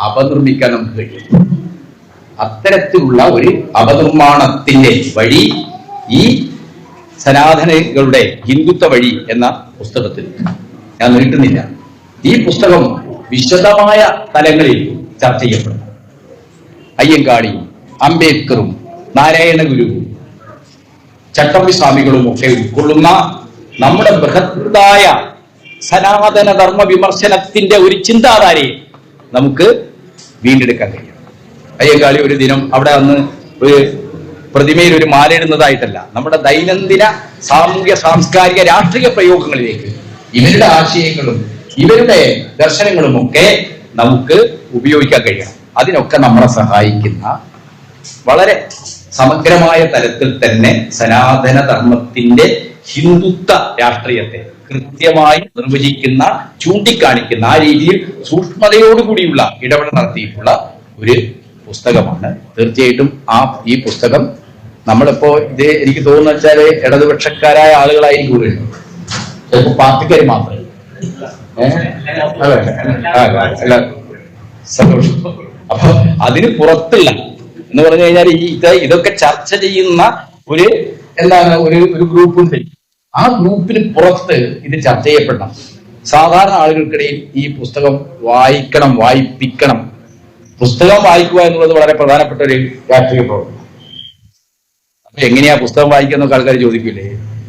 അപനിർമ്മിക്കാൻ നമുക്ക് കഴിയും. അത്തരത്തിലുള്ള ഒരു അപനിർമ്മാണത്തിന്റെ വഴി ഈ സനാതനകളുടെ ഹിന്ദുത്വ വഴി എന്ന പുസ്തകത്തിൽ ഞാൻ നീട്ടുന്നില്ല. ഈ പുസ്തകം വിശദമായ തലങ്ങളിൽ ചർച്ച ചെയ്യപ്പെടും. അയ്യങ്കാളിയും അംബേദ്കറും നാരായണ ഗുരുവും ചട്ടമ്പി സ്വാമികളും ഒക്കെ ഉൾക്കൊള്ളുന്ന നമ്മുടെ ബൃഹത്തായ സനാതന ധർമ്മ വിമർശനത്തിന്റെ ഒരു ചിന്താധാരയെ നമുക്ക് വീണ്ടെടുക്കാൻ കഴിയും. അയ്യങ്കാളി ഒരു ദിനം അവിടെ വന്ന് ഒരു പ്രതിമയിൽ ഒരു മാലയിടുന്നതായിട്ടല്ല, നമ്മുടെ ദൈനംദിന സാമൂഹ്യ സാംസ്കാരിക രാഷ്ട്രീയ പ്രയോഗങ്ങളിലേക്ക് ഇവരുടെ ആശയങ്ങളും ഇവരുടെ ദർശനങ്ങളും ഒക്കെ നമുക്ക് ഉപയോഗിക്കാൻ കഴിയണം. അതിനൊക്കെ നമ്മളെ സഹായിക്കുന്ന വളരെ സമഗ്രമായ തലത്തിൽ തന്നെ സനാതന ധർമ്മത്തിന്റെ ഹിന്ദുത്വ രാഷ്ട്രീയത്തെ കൃത്യമായി നിർവചിക്കുന്ന, ചൂണ്ടിക്കാണിക്കുന്ന, ആ രീതിയിൽ സൂക്ഷ്മതയോടുകൂടിയുള്ള ഇടപെടൽ നടത്തിയിട്ടുള്ള ഒരു പുസ്തകമാണ്. തീർച്ചയായിട്ടും ഈ പുസ്തകം നമ്മളിപ്പോ ഇത് എനിക്ക് തോന്നുന്ന വെച്ചാല് ഇടതുപക്ഷക്കാരായ ആളുകളായിരിക്കും ചിലപ്പോ പാർട്ടിക്കാർ മാത്രമേ. സന്തോഷം. അപ്പൊ അതിന് പുറത്തുള്ള എന്ന് പറഞ്ഞു കഴിഞ്ഞാൽ ഇതൊക്കെ ചർച്ച ചെയ്യുന്ന ഒരു ഒരു ഗ്രൂപ്പുണ്ട്. ആ ഗ്രൂപ്പിന് പുറത്ത് ഇത് ചർച്ച ചെയ്യപ്പെടണം. സാധാരണ ആളുകൾക്കിടയിൽ ഈ പുസ്തകം വായിക്കണം, വായിപ്പിക്കണം. പുസ്തകം വായിക്കുക എന്നുള്ളത് വളരെ പ്രധാനപ്പെട്ട ഒരു രാഷ്ട്രീയ പ്രവർത്തനം. അപ്പൊ എങ്ങനെയാ പുസ്തകം വായിക്കുന്നൊക്കെ ആൾക്കാർ ചോദിക്കില്ലേ?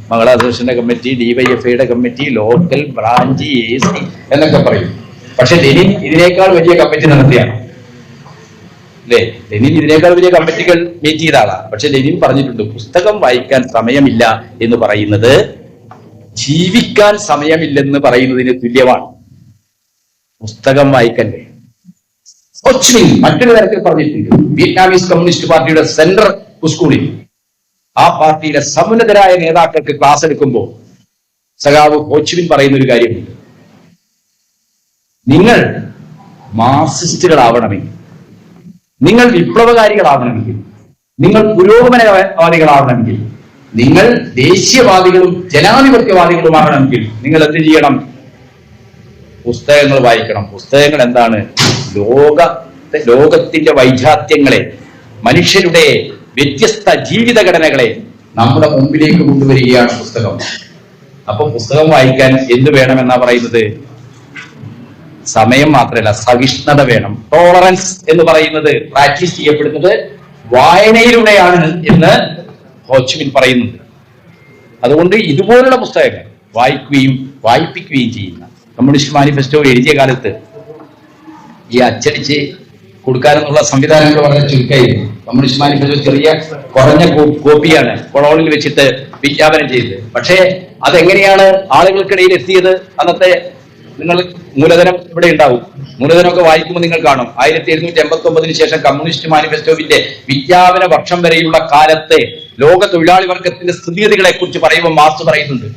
മഹിളാ അസോസിയേഷന്റെ കമ്മിറ്റി, ഡിവൈഎഫ്ഐയുടെ കമ്മിറ്റി, ലോക്കൽ ബ്രാഞ്ച്, AC എന്നൊക്കെ പറയും. പക്ഷെ ലെനിൻ ഇതിനേക്കാൾ വലിയ കമ്മിറ്റി നടത്തിയാണ് അല്ലേ? ലെനിൻ ഇതിനേക്കാൾ വലിയ കമ്മിറ്റികൾ മീറ്റ് ചെയ്ത ആളാണ്. പക്ഷെ ലെനിൻ പറഞ്ഞിട്ടുണ്ട്, പുസ്തകം വായിക്കാൻ സമയമില്ല എന്ന് പറയുന്നത് ജീവിക്കാൻ സമയമില്ലെന്ന് പറയുന്നതിന് തുല്യമാണ്. പുസ്തകം വായിക്കണ്ടേ? ഹോച്ചിമിൻ മറ്റൊരു തരത്തിൽ പറഞ്ഞിട്ടുണ്ട്. വിയറ്റ്നാമീസ് കമ്മ്യൂണിസ്റ്റ് പാർട്ടിയുടെ സെൻട്രൽ സ്കൂളിൽ ആ പാർട്ടിയിലെ സമുന്നതരായ നേതാക്കൾക്ക് ക്ലാസ് എടുക്കുമ്പോൾ സഖാവ് ഹോച്ചിമിൻ പറയുന്ന ഒരു കാര്യമുണ്ട്. നിങ്ങൾ മാർക്സിസ്റ്റുകളാവണമെങ്കിൽ, നിങ്ങൾ വിപ്ലവകാരികളാവണമെങ്കിൽ, നിങ്ങൾ പുരോഗമനവാദികളാവണമെങ്കിൽ, നിങ്ങൾ ദേശീയവാദികളും ജനാധിപത്യവാദികളുമാകണമെങ്കിൽ നിങ്ങൾ എന്ത് ചെയ്യണം? പുസ്തകങ്ങൾ വായിക്കണം. പുസ്തകങ്ങൾ എന്താണ്? ലോകത്തിന്റെ വൈജാത്യങ്ങളെ, മനുഷ്യരുടെ വ്യത്യസ്ത ജീവിതഘടനകളെ നമ്മുടെ മുമ്പിലേക്ക് കൊണ്ടുവരികയാണ് പുസ്തകം. അപ്പൊ പുസ്തകം വായിക്കാൻ എന്ത് വേണമെന്നാ പറയുന്നത്? സമയം മാത്രമല്ല, സഹിഷ്ണുത വേണം. ടോളറൻസ് എന്ന് പറയുന്നത് പ്രാക്ടീസ് ചെയ്യപ്പെടുന്നത് വായനയിലൂടെയാണ് എന്ന് ഹോച്ചിമിൻ പറയുന്നുണ്ട്. അതുകൊണ്ട് ഇതുപോലുള്ള പുസ്തകങ്ങൾ വായിക്കുകയും വായിപ്പിക്കുകയും ചെയ്യുന്ന, കമ്മ്യൂണിസ്റ്റ് മാനിഫെസ്റ്റോ എഴുതിയ കാലത്ത് ഈ അച്ചടിച്ച് കൊടുക്കാനെന്നുള്ള സംവിധാനങ്ങൾ വളരെ ചുരുക്കമായിരുന്നു. കമ്മ്യൂണിസ്റ്റ് മാനിഫെസ്റ്റോ ചെറിയ കുറഞ്ഞ കോപ്പിയാണ് കൊളോണിൽ വെച്ചിട്ട് വിജ്ഞാപനം ചെയ്തത്. പക്ഷേ അതെങ്ങനെയാണ് ആളുകൾക്കിടയിൽ എത്തിയത്? അന്നത്തെ നിങ്ങൾ മൂലധനം ഇവിടെ ഉണ്ടാവും. മൂലധനമൊക്കെ വായിക്കുമ്പോൾ നിങ്ങൾ കാണും 1789 ശേഷം കമ്മ്യൂണിസ്റ്റ് മാനിഫെസ്റ്റോവിന്റെ വിജ്ഞാപന വർഷം വരെയുള്ള കാലത്തെ ലോക തൊഴിലാളി വർഗത്തിന്റെ സ്ഥിതിഗതികളെ കുറിച്ച് പറയുമ്പോൾ മാർക്സ് പറയുന്നുണ്ട്,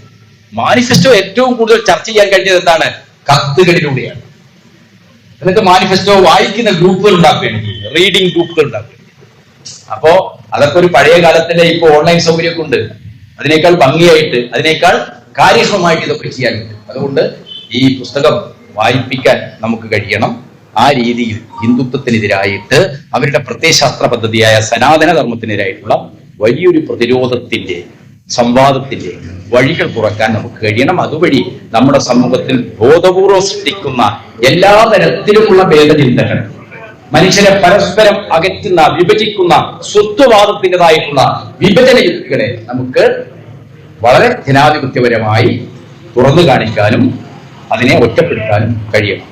മാനിഫെസ്റ്റോ ഏറ്റവും കൂടുതൽ ചർച്ച ചെയ്യാൻ കഴിഞ്ഞത് എന്താണ്? കത്തുകളിലൂടെയാണ്. എന്നിട്ട് മാനിഫെസ്റ്റോ വായിക്കുന്ന ഗ്രൂപ്പുകൾ ഉണ്ടാക്കുകയാണ്, റീഡിംഗ് ഗ്രൂപ്പുകൾ ഉണ്ടാക്കുകയാണ്. അപ്പോ അതൊക്കെ ഒരു പഴയ കാലത്തിന്റെ ഇപ്പൊ ഓൺലൈൻ സൗകര്യമൊക്കെ ഉണ്ട്. അതിനേക്കാൾ ഭംഗിയായിട്ട്, അതിനേക്കാൾ കാര്യക്ഷമമായിട്ട് ഇതൊക്കെ ചെയ്യാനുണ്ട്. അതുകൊണ്ട് ഈ പുസ്തകം വായിപ്പിക്കാൻ നമുക്ക് കഴിയണം. ആ രീതിയിൽ ഹിന്ദുത്വത്തിനെതിരായിട്ട്, അവരുടെ പ്രത്യയശാസ്ത്ര പദ്ധതിയായ സനാതന ധർമ്മത്തിനെതിരായിട്ടുള്ള വലിയൊരു പ്രതിരോധത്തിന്റെ, സംവാദത്തിന്റെ വഴികൾ തുറക്കാൻ നമുക്ക് കഴിയണം. അതുവഴി നമ്മുടെ സമൂഹത്തിൽ ബോധപൂർവം സൃഷ്ടിക്കുന്ന എല്ലാ തരത്തിലുമുള്ള ഭേദചിന്തകൾ, മനുഷ്യരെ പരസ്പരം അകറ്റുന്ന, വിഭജിക്കുന്ന സ്വത്വവാദത്തിൻ്റെതായിട്ടുള്ള വിഭജന യുക്തികളെ നമുക്ക് വളരെ ജനാധിപത്യപരമായി തുറന്നു കാണിക്കാനും അതിനെ ഒറ്റപ്പെടുത്താനും കഴിയണം.